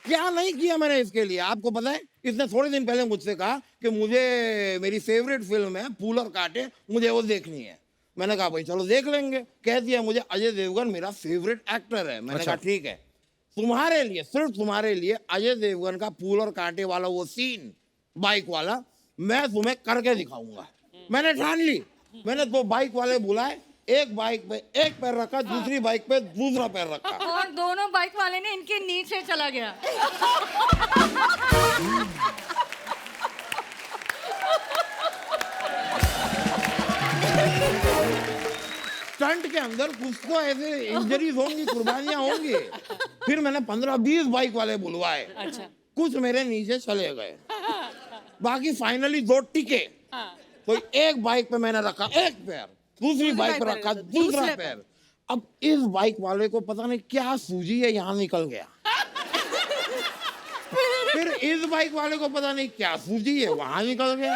क्या नहीं किया मैंने इसके लिए, आपको पता है? इसने थोड़े दिन पहले मुझसे कहा कि मुझे मेरी फेवरेट फिल्म है फूल और कांटे, मुझे वो देखनी है। मैंने कहा भाई चलो देख लेंगे। कह दिया मुझे अजय देवगन मेरा फेवरेट एक्टर है। मैंने कहा ठीक है, तुम्हारे लिए, सिर्फ तुम्हारे लिए अजय देवगन का फूल और कांटे वाला वो सीन बाइक वाला मैं तुम्हें करके दिखाऊंगा। मैंने ठान ली। मैंने 2 बाइक वाले बुलाए, एक बाइक पे एक पैर रखा, दूसरी बाइक पे दूसरा पैर रखा। और दोनों बाइक वाले ने इनके नीचे चला गया। स्टंट के अंदर कुछ तो ऐसे इंजरीज होंगी, कुर्बानियां होंगी। फिर मैंने 15-20 बाइक वाले बुलवाए, कुछ मेरे नीचे चले गए, बाकी फाइनली 2 टिके। तो एक बाइक पे मैंने रखा एक पैर, दूसरी बाइक पे रखा दूसरा पैर। अब इस बाइक वाले को पता नहीं क्या सूझी है, यहाँ निकल गया। फिर इस बाइक वाले को पता नहीं क्या सूझी है, वहां निकल गया।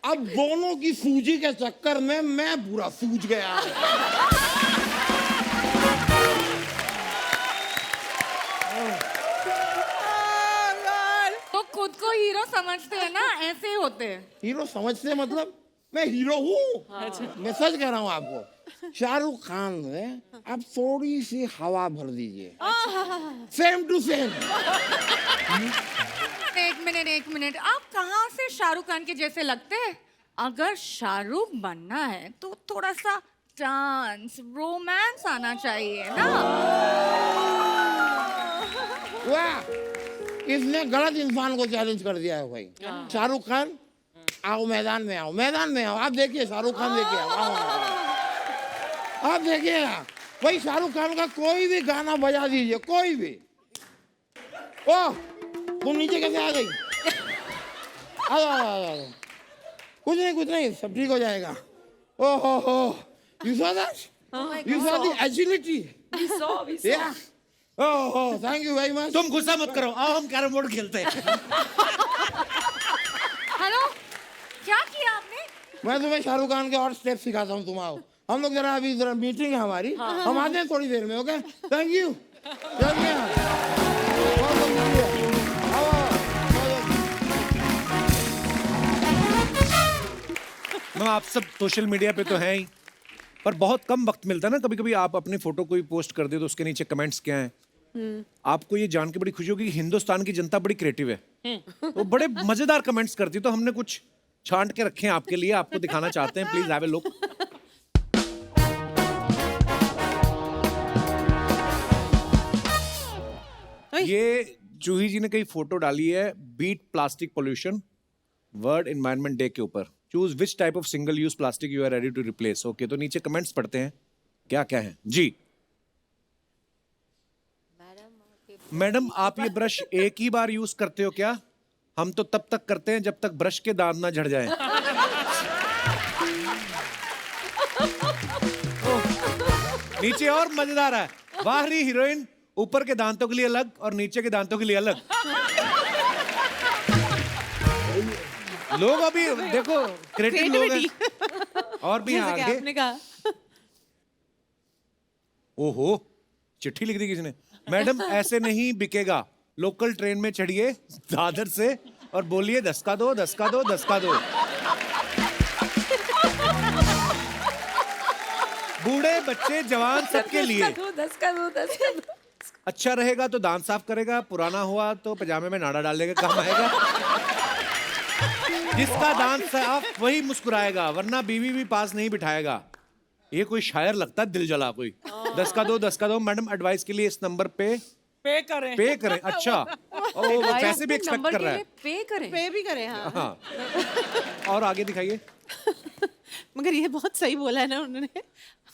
अब दोनों की सूजी के चक्कर में मैं पूरा सूझ गया। तो खुद को हीरो समझते हैं ना, ऐसे ही होते हैं। हीरो समझते मतलब मैं हीरो हूँ। मैं सच कह रहा हूँ आपको, शाहरुख खान में आप थोड़ी सी हवा भर दीजिए, सेम टू सेम। एक मिनट, आप कहाँ से शाहरुख खान के जैसे लगते हैं? अगर शाहरुख बनना है तो थोड़ा सा डांस, रोमांस आना चाहिए ना। वाह, इसने गलत इंसान को चैलेंज कर दिया है भाई। शाहरुख खान आओ मैदान में, आओ मैदान में, आओ। आप देखिए शाहरुख खान, देखिए आप देखिएगा भाई, शाहरुख खान का कोई भी गाना बजा दीजिए, कोई भी। ओह, तुम नीचे कैसे आ गई? आओ। कुछ नहीं, सब ठीक हो जाएगा। ओह, you saw that? You saw the agility? We saw. Yeah. Oh, thank you very much. तुम गुस्सा मत करो, आओ हम कैरम बोर्ड खेलते हैं। हेलो, क्या किया आपने? मैं तुम्हें शाहरुख खान के और स्टेप सिखाता हूँ, तुम आओ। हम लोग जरा अभी जरा मीटिंग है हमारी, हम आते हैं थोड़ी देर में। Okay, thank you. मैम, आप सब सोशल मीडिया पे तो हैं ही, पर बहुत कम वक्त मिलता है ना, कभी कभी आप अपनी फोटो कोई पोस्ट कर दे तो उसके नीचे कमेंट्स क्या हैं। आपको ये जान के बड़ी खुशी होगी कि हिंदुस्तान की जनता बड़ी क्रिएटिव है, वो बड़े मजेदार कमेंट्स करती है। तो हमने कुछ छांट के रखे हैं आपके लिए, आपको दिखाना चाहते हैं। Please have a look. ये जूही जी ने कई फोटो डाली है, beat plastic pollution world environment day के ऊपर। Choose which type of single use plastic you are ready to replace. Okay, तो नीचे कमेंट्स पढ़ते हैं क्या क्या है जी। मैडम, आप ये ब्रश एक ही बार यूज करते हो क्या? हम तो तब तक करते हैं जब तक ब्रश के दांत ना झड़ जाएं। नीचे और मजेदार है, बाहरी हीरोइन, ऊपर के दांतों के लिए अलग और नीचे के दांतों के लिए अलग। लोग अभी देखो क्रिएटिव लोग हैं। और भी हैं आगे। आपने कहा ओहो, चिट्ठी लिख दी किसी ने। मैडम, ऐसे नहीं बिकेगा, लोकल ट्रेन में चढ़िए दादर से और बोलिए 10 का दो, 10 का दो, 10 का दो। बूढ़े बच्चे जवान सबके लिए। 10 का दो। अच्छा रहेगा तो दांत साफ करेगा, पुराना हुआ तो पजामे में नाड़ा डाल देगा, काम आएगा। जिसका दांत साफ वही मुस्कुराएगा, वरना बीवी भी पास नहीं बिठाएगा। ये कोई शायर लगता है, दिल जला कोई। 10 का दो, 10 का दो। मैडम, एडवाइस के लिए इस नंबर पे पे करें। अच्छा, वो पैसे भी एक्सपेक्ट कर रहा है। पे भी करें। हाँ। और आगे दिखाइए। मगर ये बहुत सही बोला है ना उन्होंने।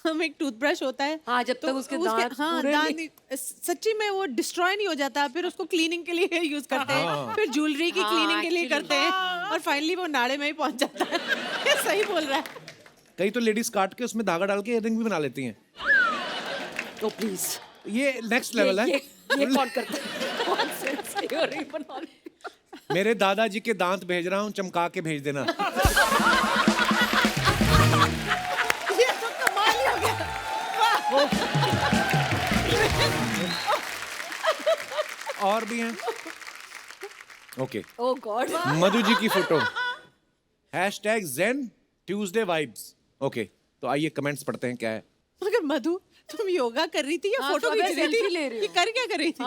हम एक टूथब्रश होता है, हाँ, जब तक उसके दांत पूरे नहीं- सच्ची में वो डिस्ट्रॉय नहीं हो जाता, फिर उसको क्लीनिंग के लिए यूज करते हैं, फिर ज्वेलरी की क्लीनिंग के लिए करते हैं, और फाइनली वो नाड़े में ही पहुंच जाता है। ये सही बोल रहा है। कई तो लेडीज काट के उसमें धागा डाल के इयररिंग भी बना लेती हैं। तो प्लीज, ये नेक्स्ट लेवल है। ये कौन करता है? Nonsense, earring बना ले। मेरे दादाजी के दांत भेज रहा हूँ, चमका के भेज देना। ये तो कमाल ही हो गया। और भी हैं। Okay, Oh God. Madhu ji की photo, #Zen Tuesday Vibes। Okay, तो आइए कमेंट्स पढ़ते हैं क्या है। मगर मधु, तुम योगा कर रही थी या हाँ, फोटो तो खींच मैं रही थी? selfie ले रही हूँ। ये कर क्या कर रही थी?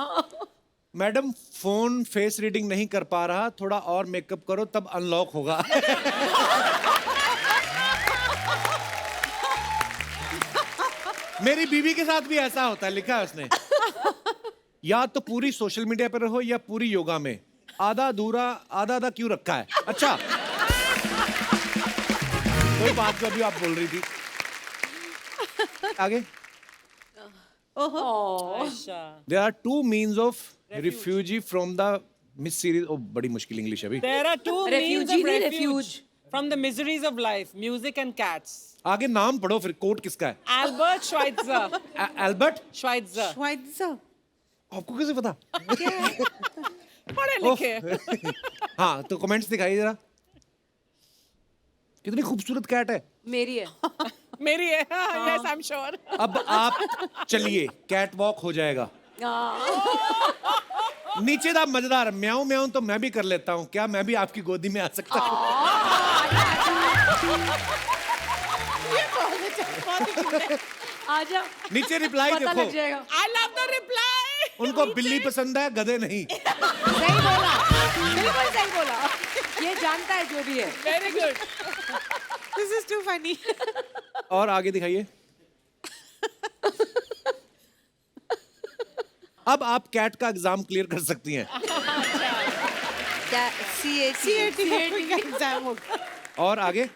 मैडम, फोन फेस रीडिंग नहीं कर पा रहा, थोड़ा और मेकअप करो तब अनलॉक होगा। मेरी बीवी के साथ भी ऐसा होता है, लिखा है उसने। या तो पूरी सोशल मीडिया पर रहो या पूरी योगा में, आधा अधूरा आधा आधा क्यों रखा है? अच्छा, कोई बात जो अभी आप बोल रही थी। आगे There are two means of refugee from the Miss series. Oh, बड़ी मुश्किल इंग्लिश अभी. There are two means Refugee of नहीं, refuge refuge. from the miseries of life: music and cats. आगे नाम पढ़ो फिर. कोट किसका है? Albert Schweitzer. Albert. Schweitzer. Schweitzer. आपको कैसे पता? पढ़े लिखे. हाँ, तो कमेंट्स दिखाइए जरा. कितनी खूबसूरत कैट है. मेरी है. मेरी है. Yes, I'm sure. अब आप चलिए, कैट वॉक हो जाएगा. नीचे दा मजेदार म्याऊं म्याऊं तो मैं भी कर लेता हूँ. क्या मैं भी आपकी गोदी में आ सकता हूँ? आजा. नीचे रिप्लाई पता देखो. लग जाएगा. I love the reply. उनको बिल्ली पसंद है, गधे नहीं. सही बोला. बिल्कुल सही बोला. ये जानता है जो भी है. Very good. This is too funny. और आगे दिखाइए. अब आप कैट का एग्जाम क्लियर कर सकती हैं. CAT का एग्जाम होगा. और आगे.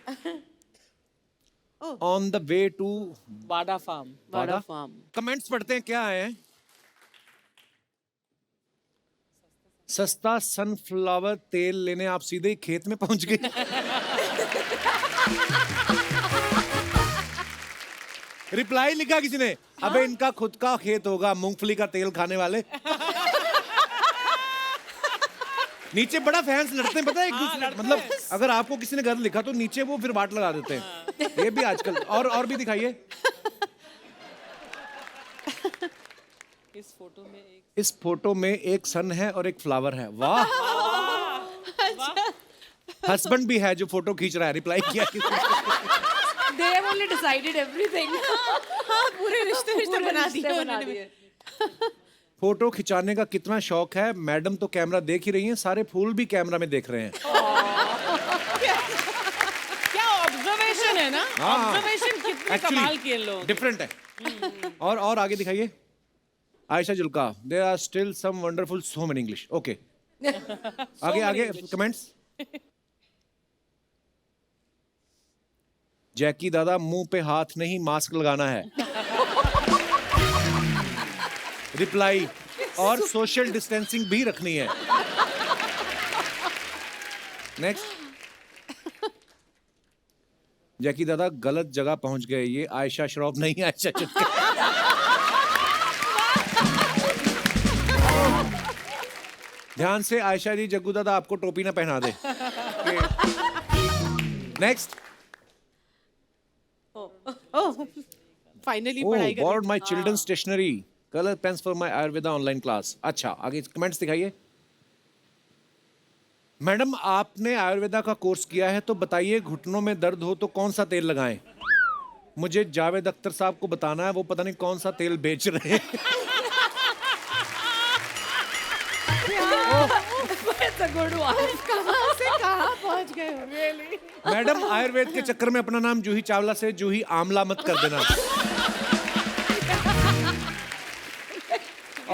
On the way to Bada Farm. Bada farm. Comments पढ़ते हैं क्या आए हैं. सस्ता सनफ्लावर तेल लेने आप सीधे ही खेत में पहुंच गए. रिप्लाई लिखा किसी ने. अबे इनका खुद का खेत होगा, मूंगफली का तेल खाने वाले. नीचे बड़ा फैंस लड़ते हैं पता है एक दूसरे. मतलब अगर आपको किसी ने गलत लिखा तो नीचे वो फिर वाट लगा देते हैं. ये भी आजकल. और भी दिखाइए. इस फोटो में एक सन है और एक फ्लावर है. वाह. हस्बैंड भी है जो फोटो खींच रहा है. रिप्लाई किया किसी ने. They have only decided everything. पूरे रिश्ते बना रिश्ते बना दिए. दिए. फोटो खिंचाने का कितना शौक है. मैडम तो कैमरा देख ही रही हैं, सारे फूल भी कैमरा में देख रहे हैं. क्या ऑब्जर्वेशन है ना. हाँ. ऑब्जर्वेशन कितने कमाल के लोग. डिफरेंट है. और आगे दिखाइए. Ayesha Julka. There are still some wonderful so many English. Okay. आगे कमेंट्स. जैकी दादा मुंह पे हाथ नहीं मास्क लगाना है. रिप्लाई. और सोशल डिस्टेंसिंग भी रखनी है. नेक्स्ट. जैकी दादा गलत जगह पहुंच गए. ये आयशा श्रॉफ नहीं, आयशा चुटकी. ध्यान से आयशा जी. जग्गू दादा आपको टोपी ना पहना दे. नेक्स्ट. फाइनली Oh, पढ़ाई कर. borrowed my children's stationery, color pens for my Ayurveda online class. अच्छा, आगे कमेंट्स दिखाइए. मैडम आपने आयुर्वेदा का कोर्स किया है तो बताइए घुटनों में दर्द हो तो कौन सा तेल लगाएं. मुझे जावेद अख्तर साहब को बताना है, वो पता नहीं कौन सा तेल बेच रहे हैं. That's a good one. कहाँ से कहाँ पहुँच गए हो. मैडम आयुर्वेद के चक्कर में अपना नाम जूही चावला से जूही आमला मत कर देना.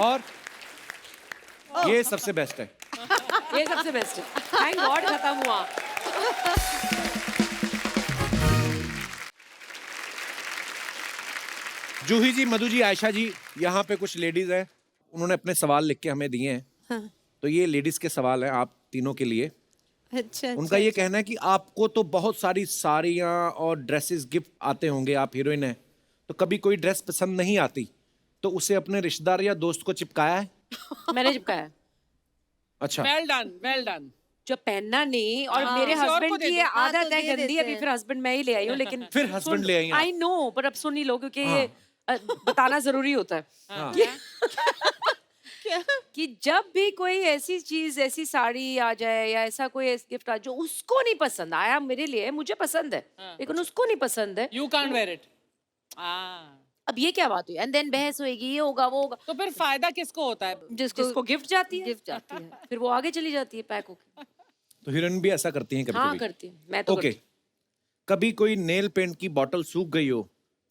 और ये सबसे बेस्ट है. ये सबसे बेस्ट है. थैंक गॉड खत्म हुआ. जूही जी, मधु जी, आयशा जी, यहाँ पे कुछ लेडीज हैं. उन्होंने अपने सवाल लिख के हमें दिए हैं. हाँ. तो ये लेडीज के सवाल हैं आप तीनों के लिए. अच्छा. उनका ये कहना है कि आपको तो बहुत सारी साड़ियाँ और ड्रेसेस गिफ्ट आते होंगे, आप हीरोइन हैं, तो कभी कोई ड्रेस पसंद नहीं आती तो उसे अपने रिश्तेदार या दोस्त को चिपकाया है. मैंने चिपकाया. अच्छा. Well done, well done. जो पहनना नहीं. और मेरे किसी और को हस्बैंड दे की दो. ये हाँ, तो आदत है दे गंदी. देते अभी हैं. फिर हस्बैंड मैं ही ले आई हूँ. लेकिन फिर husband ले आई हैं आप. आई नो, पर अब सुन ही लो क्योंकि ये बताना जरूरी होता है. हाँ. कि जब भी कोई ऐसी चीज, ऐसी साड़ी आ जाए या ऐसा कोई गिफ्ट आ जो उसको नहीं पसंद आया, मेरे लिए मुझे पसंद है लेकिन उसको नहीं पसंद है. You can't wear it. अब ये क्या बात हुई. एंड देन बहस होएगी, ये होगा वो होगा. तो फिर फायदा किसको होता है. जिसको गिफ्ट जाती है, गिफ्ट जाती है, फिर वो आगे चली जाती है पैक होके. तो हीरोइन भी ऐसा करती हैं हाँ कभी-कभी. करती हूँ मैं तो. ओके. कभी कोई नेल पेंट की बॉटल सूख गई हो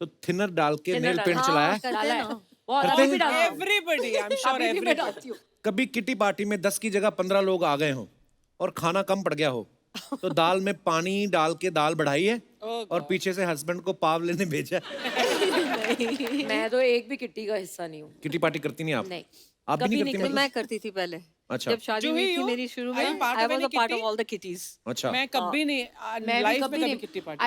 तो थिनर डाल के नेल पेंट चलाया. डाला है. बहुत करते अभी भी हैं? डालती हूँ. Everybody, I'm sure अभी भी मैं everybody. डालती हूँ. कभी किटी पार्टी में 10 की जगह 15 लोग आ गए हो और खाना कम पड़ गया हो तो दाल में पानी डाल के दाल बढ़ाई है और पीछे से हस्बैंड को पाव लेने भेजा है. नहीं मैं तो एक भी किट्टी का हिस्सा नहीं हूँ। किटी पार्टी करती नहीं आप? नहीं। आप भी कभी नहीं नहीं करती कर, मतलब? मैं करती थी पहले। अच्छा। जब शादी Juhi, हुई थी you? मेरी शुरू Are में, you part I of was any a part of kitty? All the kitty's. अच्छा। मैं कभी नहीं मैं भी लाइफ में कभी कभी नहीं। किट्टी पार्टी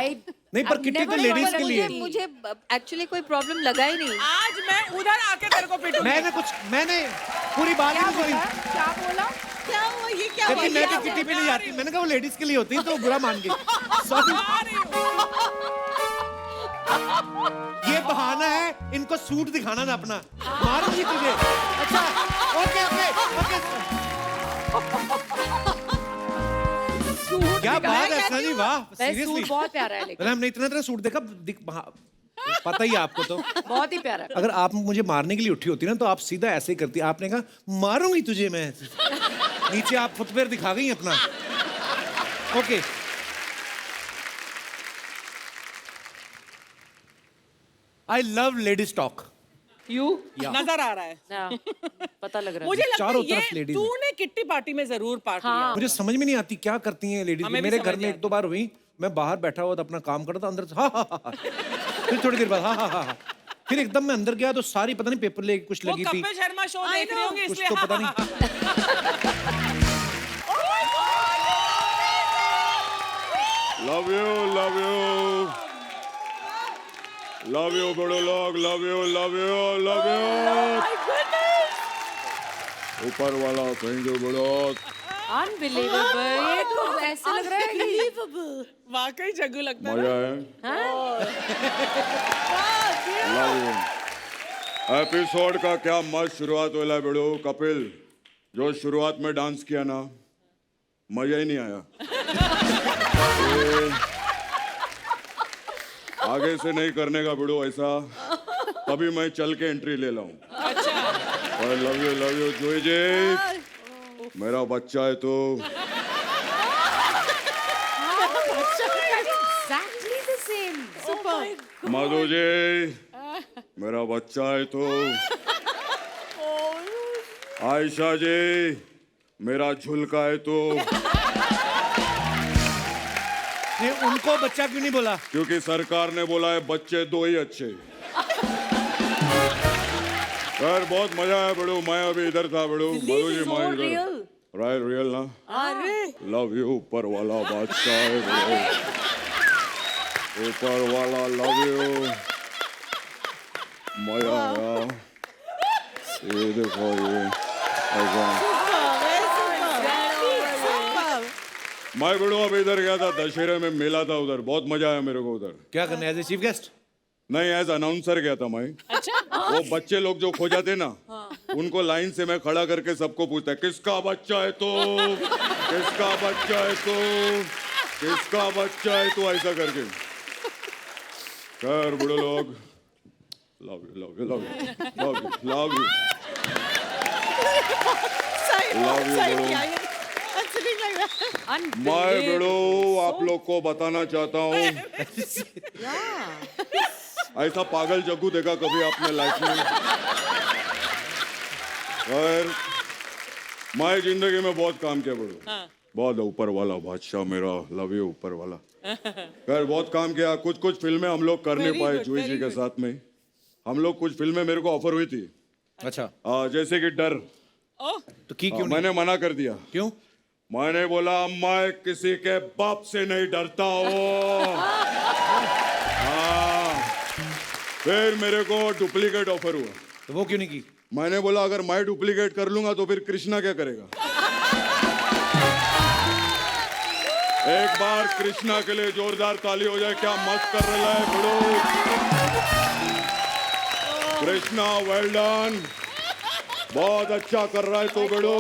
नहीं, पर किट्टी तो ladies के लिए। मुझे एक्चुअली कोई प्रॉब्लम लगा ही नहीं। आज मैं उधर आके तेरे को पीटूंगी। मैंने पूरी बात ही नहीं सुनी। क्या बोला? क्या हुआ ये क्या कहती हुआ मैं तो किट्टी पे नहीं जाती। मैंने कहा वो लेडीज के लिए होती है तो बुरा मान गई। सॉरी। ये बहाना है इनको सूट दिखाना ना अपना। मारूंगी तुझे। अच्छा ओके ओके ओके। क्या बात है सनी, वाह सीरियसली। सूट बहुत प्यारा है लेकिन। हमने इतना सूट देखा पता ही है आपको तो। बहुत ही प्यारा है। अगर आप मुझे मारने के लिए उठी होती ना तो आप सीधा ऐसे ही करती। आपने कहा मारूंगी तुझे मैं। नीचे आप फुटवेयर दिखा गई अपना। Okay I love ladies talk. You नजर आ रहा है। हाँ, पता लग रहा है। मुझे लगता चारों है तरफ ये ladies तूने किट्टी पार्टी में जरूर पार्ट लिया। मुझे समझ में नहीं आती क्या करती हैं लेडीज। हमें भी मेरे समझ घर में नहीं एक दो बार हुई। मैं बाहर बैठा हुआ था अपना काम कर रहा था, अंदर से हा हा हा। फिर थोड़ी देर बाद हा हा हा। फिर एकदम मैं अंदर गया तो सारी पता नहीं पेपर लेके कुछ वो लगी थी। कपिल शर्मा शो देख रहे होंगे कुछ इसलिए। तो पता नहीं। Love you love you love you बड़े लोग, love you love you love you. ऊपर वाला थैंक यू बड़ो। अनबिलीवेबल। ये तो ऐसे लग रहा है कि वाकई जग्गू लगता है। मजा है। Love you. एपिसोड का क्या मस्त शुरुआत होला बड़ो। कपिल जो शुरुआत में डांस किया ना, मजा ही नहीं आया। आगे से नहीं करने का बिड़ो ऐसा। तभी मैं चल के एंट्री ले लाऊं। अच्छा। लव यू जोई जी। मेरा बच्चा है तो। exactly the same. Madhu ji मेरा बच्चा है तो। आयशा जी मेरा झुलका है तो। ये उनको बच्चा क्यों नहीं बोला? क्योंकि सरकार ने बोला है बच्चे दो ही अच्छे। यार बहुत मजा आया बड़ो। मैं अभी इधर था बड़ो। मधु जी मैं इधर। राइट रियल ना। लव यू ऊपर वाला बादशाह है बड़ो। ऊपर वाला लव यू। मजा आया। ये देखो ये ऐसा। मैं बड़ो अब इधर गया था दशहरे में, मेला था उधर। बहुत मजा आया मेरे को उधर। क्या करने एज ए चीफ गेस्ट? नहीं एज अनाउंसर गया था मैं। अच्छा। वो बच्चे लोग जो खो जाते ना, उनको लाइन से मैं खड़ा करके सबको पूछता है किसका बच्चा है तो, किसका बच्चा है तो, किसका बच्चा है तो, ऐसा करके। खैर बड़े लोग love you love you love you love you love you मैं बेड़ो आप लोग को बताना चाहता हूँ। ऐसा पागल जग्गू देखा कभी आपने लाइफ में? और मैं जिंदगी में बहुत काम किया बड़ो। बहुत ऊपर वाला बादशाह मेरा लव यू ऊपर वाला। खैर बहुत काम किया। कुछ कुछ फिल्में हम लोग कर नहीं पाए जुई जी के साथ में। हम लोग कुछ फिल्में मेरे को ऑफर हुई थी। अच्छा। जैसे कि डर। तो की क्यों? मैंने मना कर दिया। क्यों? मैंने बोला मैं किसी के बाप से नहीं डरता हूँ। हाँ। फिर मेरे को डुप्लीकेट ऑफर हुआ। तो वो क्यों नहीं की? मैंने बोला अगर मैं डुप्लीकेट कर लूंगा तो फिर कृष्णा क्या करेगा? एक बार कृष्णा के लिए जोरदार ताली हो जाए। क्या मस्त कर रहा है बड़ो। Krishna well done. बहुत अच्छा कर रहा है तो बड़ो।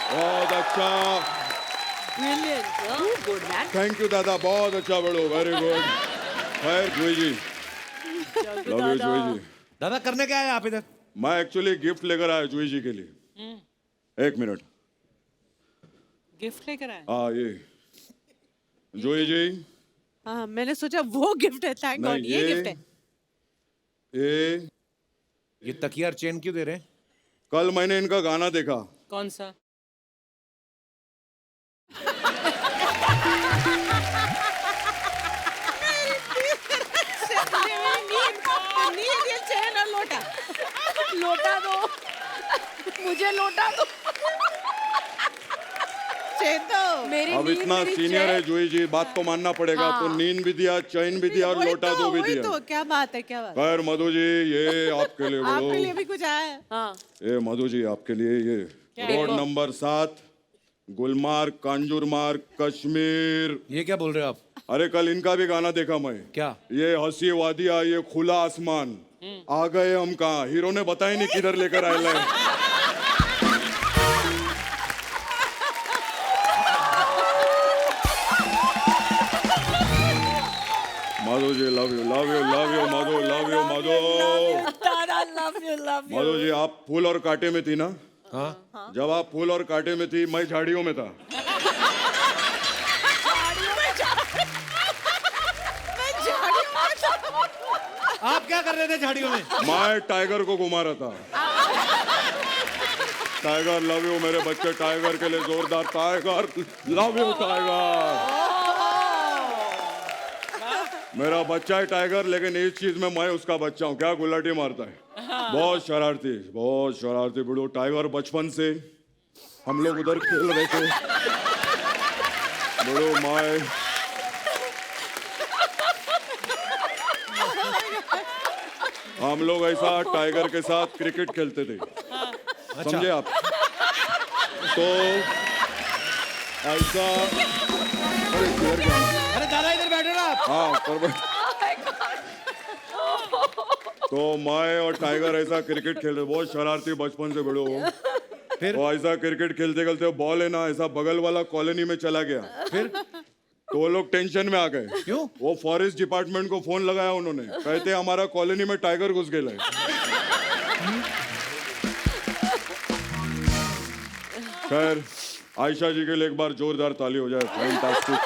बहुत अच्छा। थैंक यू दादा। बहुत अच्छा बड़ो। Very good. खैर जुई जी लव यू जुई जी। दादा करने क्या आए आप इधर? मैं एक्चुअली गिफ्ट लेकर आया जुई जी के लिए। एक मिनट। गिफ्ट लेकर आए? हाँ ये जुई जी। हाँ मैंने सोचा वो गिफ्ट है। थैंक गॉड ये गिफ्ट है। ये तकिया और चेन क्यों दे रहे हैं? कल मैंने इनका गाना देखा। कौन सा? लोटा दो, मुझे लोटा दो। मेरी अब नींद, इतना मेरी सीनियर है चैन। जूही जी, बात तो मानना पड़ेगा। तो नींद भी दिया, चैन भी दिया और लोटा दो भी दिया। तो क्या बात है, क्या बात खैर मधु जी, ये आपके लिए आपके लिए बोलो। भी कुछ आया है? हाँ, ये मधु जी आपके लिए ये रोड नंबर 7, गुलमार्ग, कांजूरमार्ग, कश्मीर। ये क्या बोल रहे हो आप? अरे कल इनका भी गाना देखा मैं। क्या? ये हंसी वादिया, ये खुला आसमान, आ गए हम कहाँ, हीरो ने बताया नहीं किधर लेकर आए है। Madhu ji love you Madhu, love you Madhu. Madhu ji आप फूल और कांटे में थी ना? हाँ। जब आप फूल और कांटे में थी, मैं झाड़ियों में था। आप क्या कर रहे थे झाड़ियों में? मैं टाइगर को घुमा रहा था। टाइगर लव यू मेरे बच्चे, टाइगर के लिए जोरदार टाइगर लव यू टाइगर। मेरा बच्चा है टाइगर, लेकिन इस चीज में मैं उसका बच्चा हूँ। क्या गुलाटी मारता है, बहुत शरारती बिड़ू। टाइगर बचपन से हम लोग उधर खेल रहे थे बिड़ू, मैं हम लोग ऐसा टाइगर के साथ क्रिकेट खेलते थे, समझे आप? तो ऐसा, अरे दादा इधर बैठो ना आप। हाँ तो मैं और टाइगर ऐसा क्रिकेट खेल रहे, बहुत शरारती बचपन से बड़े हो। फिर तो ऐसा क्रिकेट खेलते खेलते बॉल है ना ऐसा बगल वाला कॉलोनी में चला गया। फिर तो वो लोग टेंशन में आ गए। क्यों? वो फॉरेस्ट डिपार्टमेंट को फोन लगाया उन्होंने, कहते हमारा कॉलोनी में टाइगर घुस गया है। खैर आयशा जी के लिए एक बार जोरदार ताली हो जाए। फैंटास्टिक।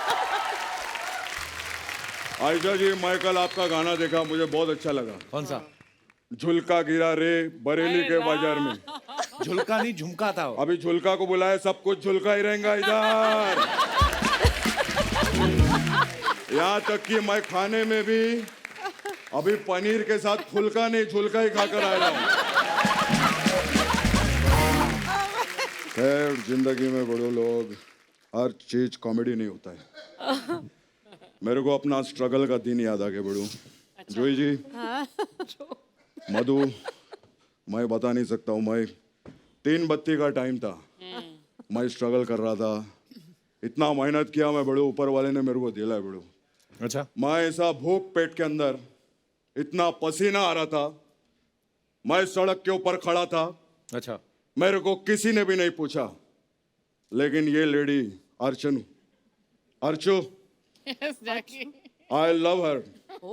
आयशा जी, मैं कल आपका गाना देखा, मुझे बहुत अच्छा लगा। कौन सा? झुलका गिरा रे बरेली के बाजार में। झुलका नहीं, झुमका था वो। अभी झुलका को बुलाया, सब कुछ झुलका ही रहेगा इधर। यहाँ तक कि मैं खाने में भी अभी पनीर के साथ फुलका नहीं झुलका ही खाकर आया हूँ। खैर जिंदगी में बड़े लोग, हर चीज कॉमेडी नहीं होता है। मेरे को अपना स्ट्रगल का दिन याद आ गया बड़ू। जोई जी, मधु, मैं बता नहीं सकता हूँ। मैं 3 बत्ती का टाइम था, मैं स्ट्रगल कर रहा था, इतना मेहनत किया मैं बड़ू, ऊपर वाले ने मेरे को दिला है बड़ू। अच्छा। मैं ऐसा भूख पेट के अंदर, इतना पसीना आ रहा था, मैं सड़क के ऊपर खड़ा था। अच्छा। मेरे को किसी ने भी नहीं पूछा, लेकिन ये लेडी अर्चू, आई लव हर,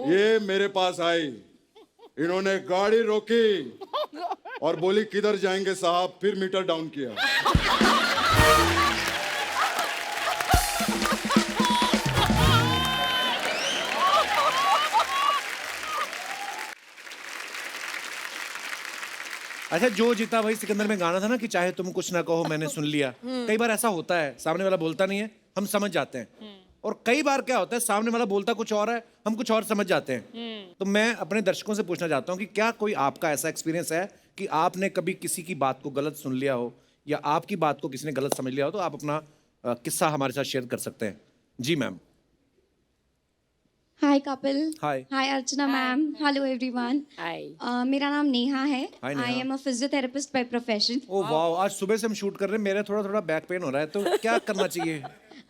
ये मेरे पास आई। इन्होंने गाड़ी रोकी और बोली किधर जाएंगे साहब, फिर मीटर डाउन किया। अच्छा, जो जीता वही सिकंदर में गाना था ना कि चाहे तुम कुछ ना कहो मैंने सुन लिया। कई बार ऐसा होता है, सामने वाला बोलता नहीं है, हम समझ जाते हैं। और कई बार क्या होता है, सामने वाला बोलता कुछ और है, हम कुछ और समझ जाते हैं। तो मैं अपने दर्शकों से पूछना चाहता हूँ कि क्या कोई आपका ऐसा एक्सपीरियंस है कि आपने कभी किसी की बात को गलत सुन लिया हो, या आपकी बात को किसी ने गलत समझ लिया हो? तो आप अपना किस्सा हमारे साथ शेयर कर सकते हैं। जी ma'am. Hi Kapil. Hi. Hi Archana ma'am. Hello everyone. Hi. मेरा नाम नेहा है। Hi, Neha. I am a physiotherapist by profession. ओ वाह, आज सुबह से हम शूट कर रहे हैं, मेरा थोड़ा थोड़ा बैक पेन हो रहा है, तो क्या करना चाहिए?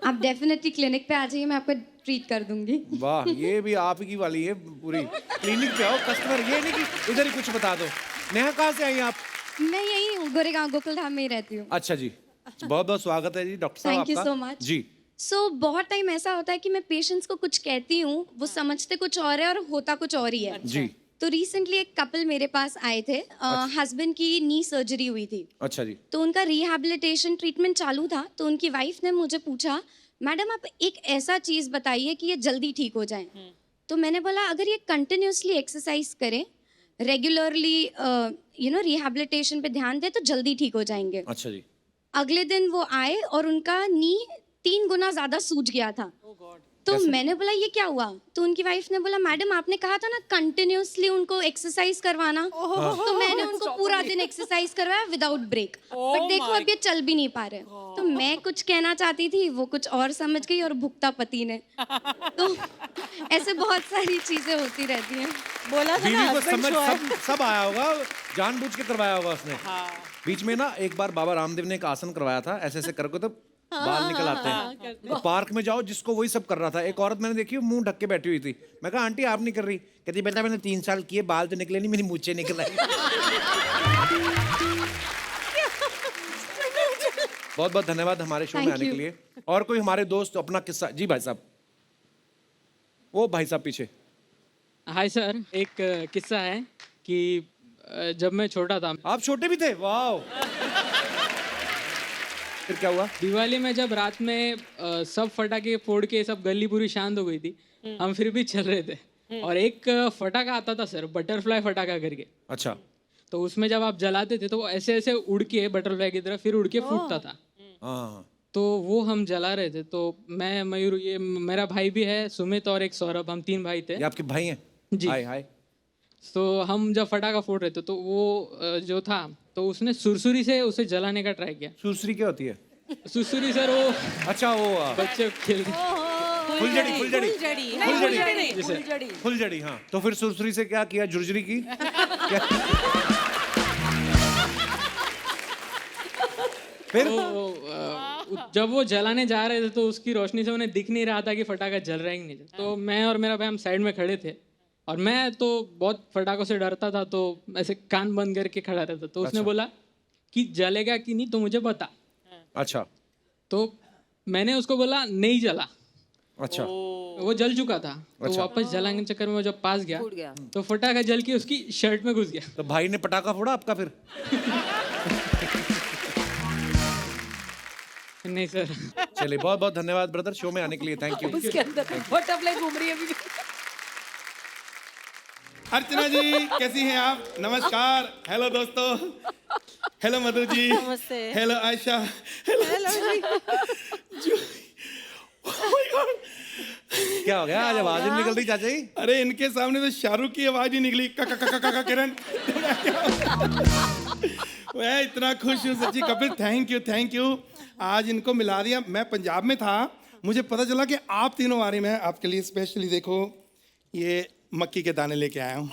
आप डेफिनेटली क्लिनिक पे आ जाइए, मैं आपको ट्रीट कर दूंगी। वाह, ये भी आपकी वाली है पूरी। क्लिनिक पे आओ, कस्टमर ये नहीं कि इधर ही कुछ बता दो। नेहा, कहाँ से आई आप? मैं यही हूँ, गोरेगांव गोकुलधाम में ही रहती हूँ। अच्छा जी, बहुत बहुत स्वागत है जी डॉक्टर साहब आपका। थैंक यू सो मच जी। बहुत टाइम ऐसा होता है कि मैं पेशेंट्स को कुछ कहती हूँ, वो समझते कुछ और है और होता कुछ और ही है। जी। तो रिसेंटली एक कपल मेरे पास आए थे। हस्बैंड की नी सर्जरी हुई थी। अच्छा जी। तो उनका रिहैबिलिटेशन ट्रीटमेंट चालू था। तो उनकी वाइफ ने मुझे पूछा, मैडम आप एक ऐसा चीज़ बताइए कि ये जल्दी ठीक हो जाए। तो मैंने बोला अगर ये कंटिन्यूसली एक्सरसाइज करें, रेगुलरली रिहैबिलिटेशन पे ध्यान दें तो जल्दी ठीक हो जाएंगे। अच्छा जी। अगले दिन वो आए और उनका नी 3 गुना ज़्यादा सूज गया था। तो मैंने बोला ये क्या हुआ? तो उनकी वाइफ ने बोला मैडम आपने कहा था ना कंटिन्यूअसली उनको एक्सरसाइज करवाना, तो मैंने उनको पूरा दिन एक्सरसाइज करवाया विदाउट ब्रेक, बट देखो अब ये चल भी नहीं पा रहे। तो मैं कुछ कहना चाहती थी, वो कुछ और समझ गई और भुगता पति ने। तो ऐसे बहुत सारी चीजें होती रहती हैं। बोला था बीवी ना को husband समझ show है। सब आया होगा, जानबूझ के करवाया होगा उसने। बीच में ना एक बार बाबा रामदेव ने एक आसन करवाया था, ऐसे ऐसे करके तो बाल निकल आते हैं। तो पार्क में जाओ, जिसको वही सब कर रहा था। एक औरत मैंने देखी, मुंह ढक के बैठी हुई थी। मैं कहा आंटी आप नहीं कर रही? कहती बेटा मैंने 3 साल किए, बाल तो निकले नहीं, मेरी मूंछें निकल आई। बहुत बहुत धन्यवाद हमारे शो में आने के लिए। और कोई हमारे दोस्त अपना किस्सा? जी भाई साहब, वो भाई साहब पीछे। हाय सर, एक किस्सा है कि जब मैं छोटा था। आप छोटे भी थे? वाह। फिर क्या हुआ? दिवाली में जब रात में सब फटाके फोड़ के सब गली पूरी शांत हो गई थी, हम फिर भी चल रहे थे और एक फटाका आता था सर, बटरफ्लाई फटाका करके। अच्छा। तो उसमें जब आप जलाते थे तो वो ऐसे ऐसे उड़ के बटरफ्लाई की तरह फिर उड़ के फूटता था। हाँ। तो वो हम जला रहे थे। तो मैं, मयूर, ये मेरा भाई भी है सुमित और एक सौरभ, हम 3 भाई थे। ये आपके भाई हैं? जी। हाय हाय। तो हम जब फटाका फोड़ रहे थे तो वो जो था तो उसने सुरसुरी से उसे जलाने का ट्राई किया। सुरसुरी क्या होती है? सुरसुरी सर वो अच्छा वो बच्चे खेलते। फुलझड़ी फुलझड़ी फुलझड़ी फुलझड़ी। हाँ, तो फिर सुरसुरी से क्या किया? झुरझुरी की? फिर जब वो जलाने जा रहे थे तो उसकी रोशनी से उन्हें दिख नहीं रहा था कि फटाका जल रहा है कि नहीं। तो मैं और मेरा भाई हम साइड में खड़े थे और मैं तो बहुत फटाकों से डरता था, तो ऐसे कान बंद करके खड़ा रहता। तो उसने बोला कि जलेगा कि नहीं तो मुझे बता। अच्छा। तो मैंने उसको बोला नहीं जला। अच्छा। वो जल चुका था। तो वापस जलाने के चक्कर में वो जब पास गया तो फटाका जल के उसकी शर्ट में घुस गया। तो भाई ने पटाखा फोड़ा आपका फिर? नहीं सर। चलिए, बहुत बहुत धन्यवाद ब्रदर शो में आने के लिए। Thank you. उसके अंदर बटरफ्लाई घूम रही है अभी भी। अर्चना जी कैसी हैं आप? नमस्कार। हेलो दोस्तों। हेलो मधु जी। नमस्ते। हेलो आयशा। हेलो जी। क्या हो गया आज? आवाज ही निकल रही चाचा जी। अरे इनके सामने तो शाहरुख की आवाज ही निकली। का किरण। मैं इतना खुश हूँ सच्ची कपिल, थैंक यू। आज इनको मिला दिया। मैं पंजाब में था, मुझे पता चला कि आप तीनों आ रही। मैं आपके लिए स्पेशली देखो ये मक्की के दाने लेके आया हूँ।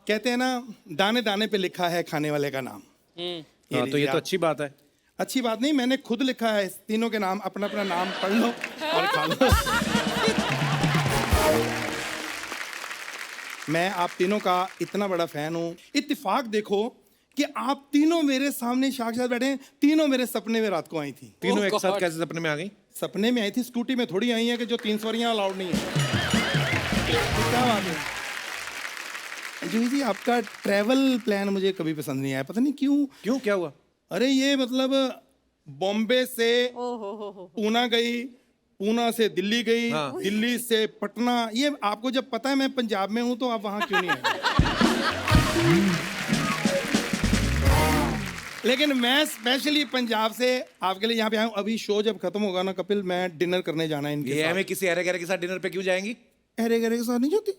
कहते हैं ना दाने दाने पे लिखा है खाने वाले का नाम। हाँ, तो ये तो अच्छी बात है। अच्छी बात नहीं, मैंने खुद लिखा है तीनों के नाम। अपना अपना नाम पढ़ लो और खा लो। मैं आप तीनों का इतना बड़ा फैन हूँ। इत्तेफाक देखो कि आप तीनों मेरे सामने साक्षात बैठे हैं। तीनों मेरे सपने में रात को आई थी। तीनों एक साथ कैसे सपने में आ गई? सपने में आई थी, स्कूटी में थोड़ी आई है कि जो 3 सवारियां अलाउड नहीं है। क्या बात है जूही जी, आपका ट्रैवल प्लान मुझे कभी पसंद नहीं आया, पता नहीं क्यों। क्या हुआ? अरे ये मतलब बॉम्बे से पूना गई, पूना से दिल्ली गई, दिल्ली से पटना। ये आपको जब पता है मैं पंजाब में हूँ तो आप वहाँ क्यों नहीं आए? लेकिन मैं स्पेशली पंजाब से आपके लिए यहाँ पे आया हूँ। अभी शो जब खत्म होगा ना कपिल, मैं डिनर करने जाना है इनके साथ। हमें किसी अरे गरे के साथ डिनर पे क्यों जाएंगी? अरे गरे के साथ नहीं जाती।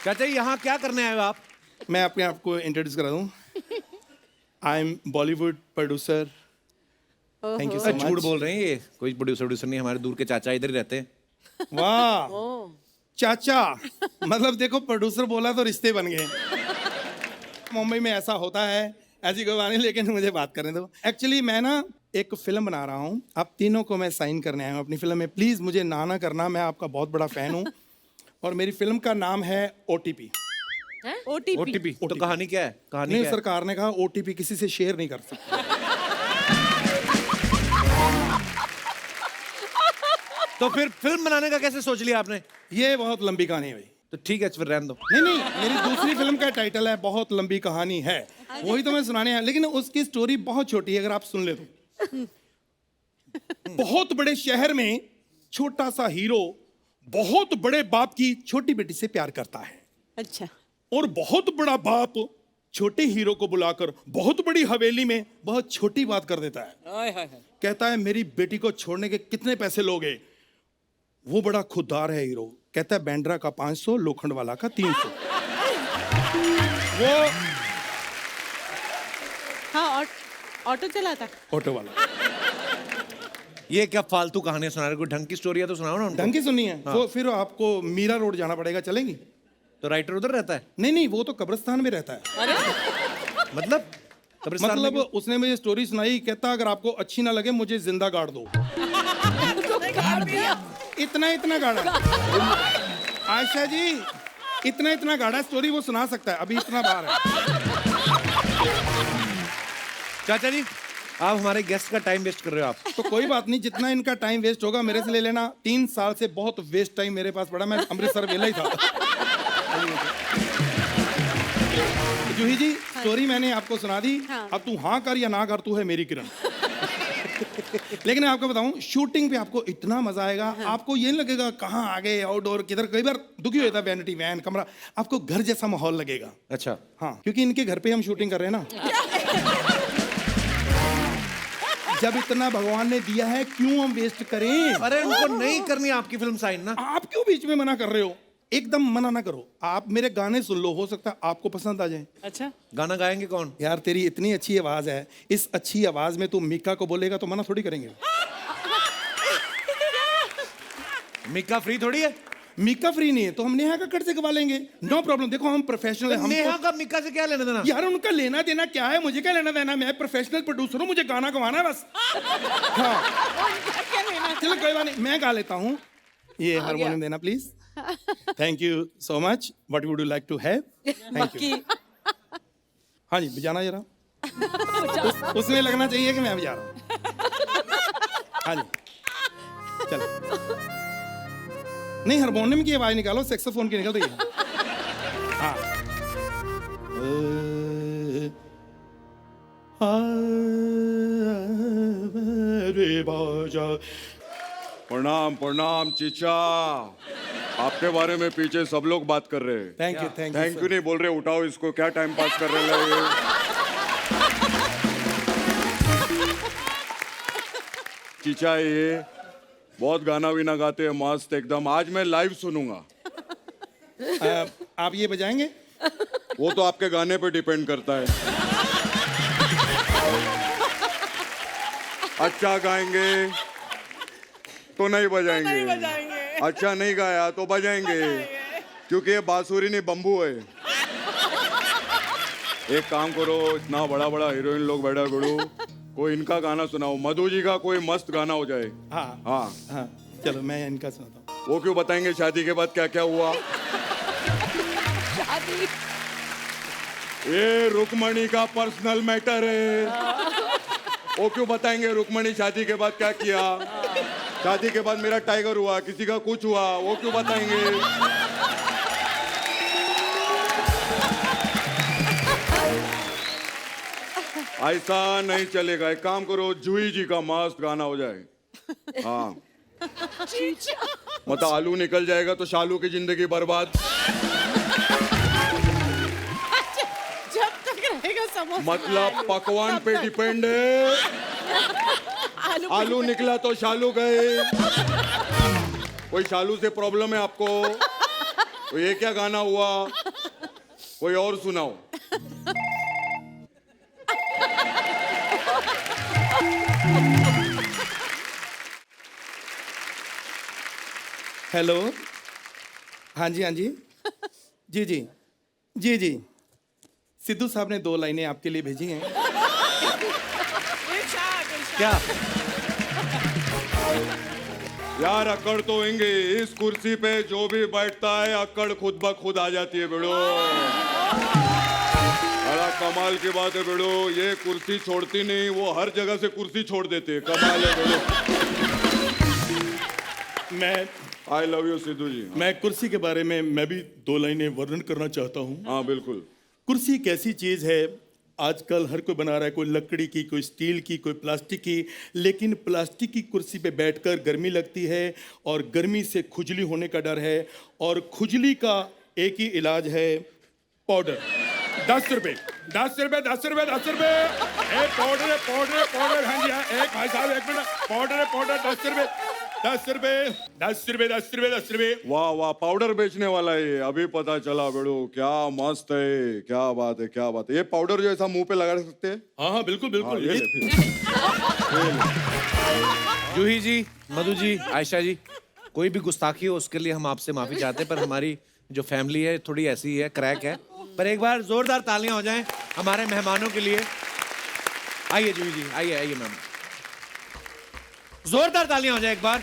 चाचा जी यहाँ क्या करने आए हो आप? मैं अपने आप को इंट्रोड्यूस करा दूँ। I am Bollywood producer. Thank you so much. झूठ बोल रहे हैं ये, कोई प्रोड्यूसर नहीं, हमारे दूर के चाचा इधर ही रहते हैं। वाह चाचा, मतलब देखो प्रोड्यूसर बोला तो रिश्ते बन गए। मुंबई में ऐसा होता है, ऐसी कोई बात नहीं, लेकिन मुझे बात करने दो। एक्चुअली मैं ना एक फिल्म बना रहा हूँ, आप तीनों को मैं साइन करने आया हूँ अपनी फिल्म में। प्लीज मुझे ना करना, मैं आपका बहुत बड़ा फैन हूँ। और मेरी फिल्म का नाम है OTP। OTP तो कहानी क्या है? कहानी नहीं, क्या है? सरकार ने कहा OTP किसी से शेयर नहीं कर सकते। तो फिर फिल्म बनाने का कैसे सोच लिया आपने? ये बहुत लंबी कहानी है भाई। तो ठीक है फिर रहने दो। नहीं, मेरी दूसरी फिल्म का टाइटल है बहुत लंबी कहानी है, वही तो मैं सुनाने आया। लेकिन उसकी स्टोरी बहुत छोटी है, अगर आप सुन ले तो। बहुत बड़े शहर में छोटा सा हीरो बहुत बड़े बाप की छोटी बेटी से प्यार करता है। अच्छा। और बहुत बड़ा बाप छोटे हीरो को बुलाकर बहुत बड़ी हवेली में बहुत छोटी बात कर देता है। कहता है मेरी बेटी को छोड़ने के कितने पैसे लोगे? वो बड़ा खुददार है हीरो, कहता है बैंड्रा का 500, लोखंड वाला का 300। वो हाँ, ऑटो चलाता। ऑटो वाला। ये क्या फालतू कहानियां सुना रहे? कोई ढंग की स्टोरी है तो सुनाओ ना उनको। ढंग की सुननी है? हाँ। तो फिर आपको मीरा रोड जाना पड़ेगा, चलेंगी? तो राइटर उधर रहता है? नहीं नहीं, वो तो कब्रिस्तान में रहता है। मतलब कब्रिस्तान में मतलब उसने मुझे स्टोरी सुनाई, कहता अगर आपको अच्छी ना लगे मुझे जिंदा गाड़ दो। इतना इतना गाड़ा आयशा जी, इतना इतना गाड़ा स्टोरी वो सुना सकता है, अभी इतना बार है। चाचा जी, आप हमारे गेस्ट का टाइम वेस्ट कर रहे हो आप। तो कोई बात नहीं, जितना इनका टाइम वेस्ट होगा मेरे से ले लेना। 3 साल से बहुत वेस्ट टाइम मेरे पास पड़ा, मैं अमृतसर वेला ही था। जूही जी, स्टोरी मैंने आपको सुना दी। अब तू हाँ कर या ना कर, तू है मेरी किरण। लेकिन मैं आपको बताऊं, शूटिंग पे आपको इतना मजा आएगा। आपको ये नहीं लगेगा कहाँ आ गए, आउटडोर किधर। कई बार दुखी होता है वैनिटी वैन कमरा, आपको घर जैसा माहौल लगेगा। अच्छा। हाँ, क्योंकि इनके घर पे हम शूटिंग कर रहे हैं ना। जब इतना भगवान ने दिया है क्यों हम वेस्ट करें? अरे उनको नहीं करनी आपकी फिल्म साइन ना। आप क्यों बीच में मना कर रहे हो? एकदम मना ना करो। आप मेरे गाने सुन लो, हो सकता है आपको पसंद आ जाए। अच्छा, गाना गाएंगे कौन? यार तेरी इतनी अच्छी आवाज है, इस अच्छी आवाज में तू मीका को बोलेगा तो मना थोड़ी करेंगे। मीका फ्री थोड़ी है। मीका फ्री नहीं है तो हम नेहा कक्कड़ से गवा लेंगे, नो प्रॉब्लम। देखो हम प्रोफेशनल हैं। नेहा का मीका से क्या लेना देना? यार उनका लेना देना क्या है, मुझे क्या लेना देना? मैं प्रोफेशनल प्रोड्यूसर हूँ, मुझे गाना गवाना है बस। हाँ चलो कोई बात नहीं, मैं गा लेता हूँ। ये हारमोनियम देना please. Thank you so much. What would you like to have? Thank you. हाँ जी, बजाना जरा। उसमें लगना चाहिए कि मैं बजा रहा हूँ। हाँ जी चलो। नहीं, हारमोनियम की आवाज निकालो, सैक्सोफोन की निकल रही है। हाँ। प्रणाम प्रणाम चीचा, आपके बारे में पीछे सब लोग बात कर रहे हैं। थैंक यू थैंक यू नहीं बोल रहे, उठाओ इसको, क्या टाइम पास कर रहे हैं ये? चीचा ये बहुत गाना भी ना गाते हैं, मस्त एकदम। आज मैं लाइव सुनूंगा। आप ये बजाएंगे? वो तो आपके गाने पे डिपेंड करता है। अच्छा गाएंगे तो नहीं बजाएंगे, अच्छा नहीं गाया तो बजाएंगे, क्योंकि ये बांसुरी नहीं बम्बू है। एक काम करो, इतना बड़ा बड़ा हीरोइन लोग बैठा करो, कोई इनका गाना सुनाओ। मधु जी का कोई मस्त गाना हो जाए। हाँ हाँ हाँ चलो मैं इनका सुनाता हूँ। वो क्यों बताएंगे शादी के बाद क्या क्या हुआ? ये रुक्मणी का पर्सनल मैटर है। वो क्यों बताएंगे रुक्मणी शादी के बाद क्या किया? शादी के बाद मेरा टाइगर हुआ, किसी का कुछ हुआ, वो क्यों बताएंगे? ऐसा नहीं चलेगा। एक काम करो, जूही जी का मस्त गाना हो जाए। हाँ मतलब आलू निकल जाएगा तो शालू की जिंदगी बर्बाद। जब तक रहेगा समोसा। मतलब पकवान पे डिपेंड है। आलू निकला तो शालू गए। कोई शालू से प्रॉब्लम है आपको? तो ये क्या गाना हुआ? कोई और सुनाओ। हेलो, हाँ जी जी जी जी जी। सिद्धू साहब ने 2 लाइनें आपके लिए भेजी हैं। क्या? यार अक्कड़ तो होंगे, इस कुर्सी पे जो भी बैठता है अक्कड़ खुद ब खुद आ जाती है बेड़ो। बड़ा कमाल की बात है बेड़ो, ये कुर्सी छोड़ती नहीं, वो हर जगह से कुर्सी छोड़ देते। कमाल है बेड़ो। मैं आई लव यू सिद्धू जी। मैं कुर्सी के बारे में मैं भी 2 लाइनें वर्णन करना चाहता हूँ। हाँ बिल्कुल। कुर्सी एक ऐसी चीज है, आजकल हर कोई बना रहा है, कोई लकड़ी की, कोई स्टील की, कोई प्लास्टिक की। लेकिन प्लास्टिक की कुर्सी पे बैठकर गर्मी लगती है और गर्मी से खुजली होने का डर है। और खुजली का एक ही इलाज है, पाउडर। 10 रुपए 10 रुपए 10 रुपए 10 रुपए। एक पाउडर पाउडर पाउडर, हाँ जी हाँ, एक भाई साहब एक मिनट, पाउडर पाउडर 10 रुपए 10 रुपए 10 रुपए 10 रुपए 10 रुपए। वाह वाह, पाउडर बेचने वाला है ये, अभी पता चला बेड़ू, क्या मस्त है, क्या बात है, क्या बात है। ये पाउडर जो ऐसा मुंह पे लगा सकते हैं? हाँ हाँ बिल्कुल हाँ, बिल्कुल। ये ले फिर। जूही जी, मधु जी, आयशा जी, कोई भी गुस्ताखी हो उसके लिए हम आपसे माफी चाहते हैं, पर हमारी जो फैमिली है थोड़ी ऐसी है, क्रैक है। पर एक बार जोरदार तालियां हो जाएं हमारे मेहमानों के लिए। आइए जूही जी, आइए आइए मैम, जोरदार तालियां हो जाए एक बार।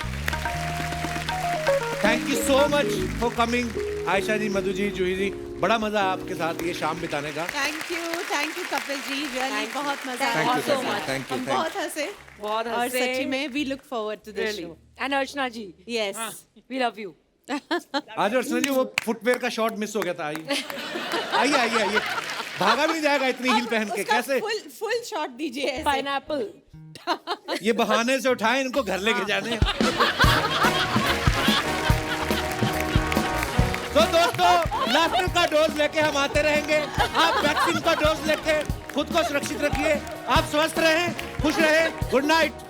Thank you so much for coming Ayesha ji, Madhu ji, Juhi ji, बड़ा मजा आपके साथ ये शाम बिताने का। Thank you Kapil ji, really बहुत मजा Thank आया। you so much. Thank you, हम thank बहुत हंसे बहुत और हंसे। सच्ची में we look forward to this show. And Archana ji, yes, we love you. आज अर्चना जी वो फुटवेयर का शॉट मिस हो गया था। आइए आइए आइए आइए, भागा भी नहीं जाएगा इतनी हील पहन के, कैसे? फुल शॉट दीजिए ऐसे। पाइनएप्पल। ये बहाने से उठाए, इनको घर लेके जाने। तो दोस्तों, लाफ्टर का डोज लेके हम आते रहेंगे। आप वैक्सीन का डोज लेके खुद को सुरक्षित रखिए। आप स्वस्थ रहें, खुश रहें। Good night.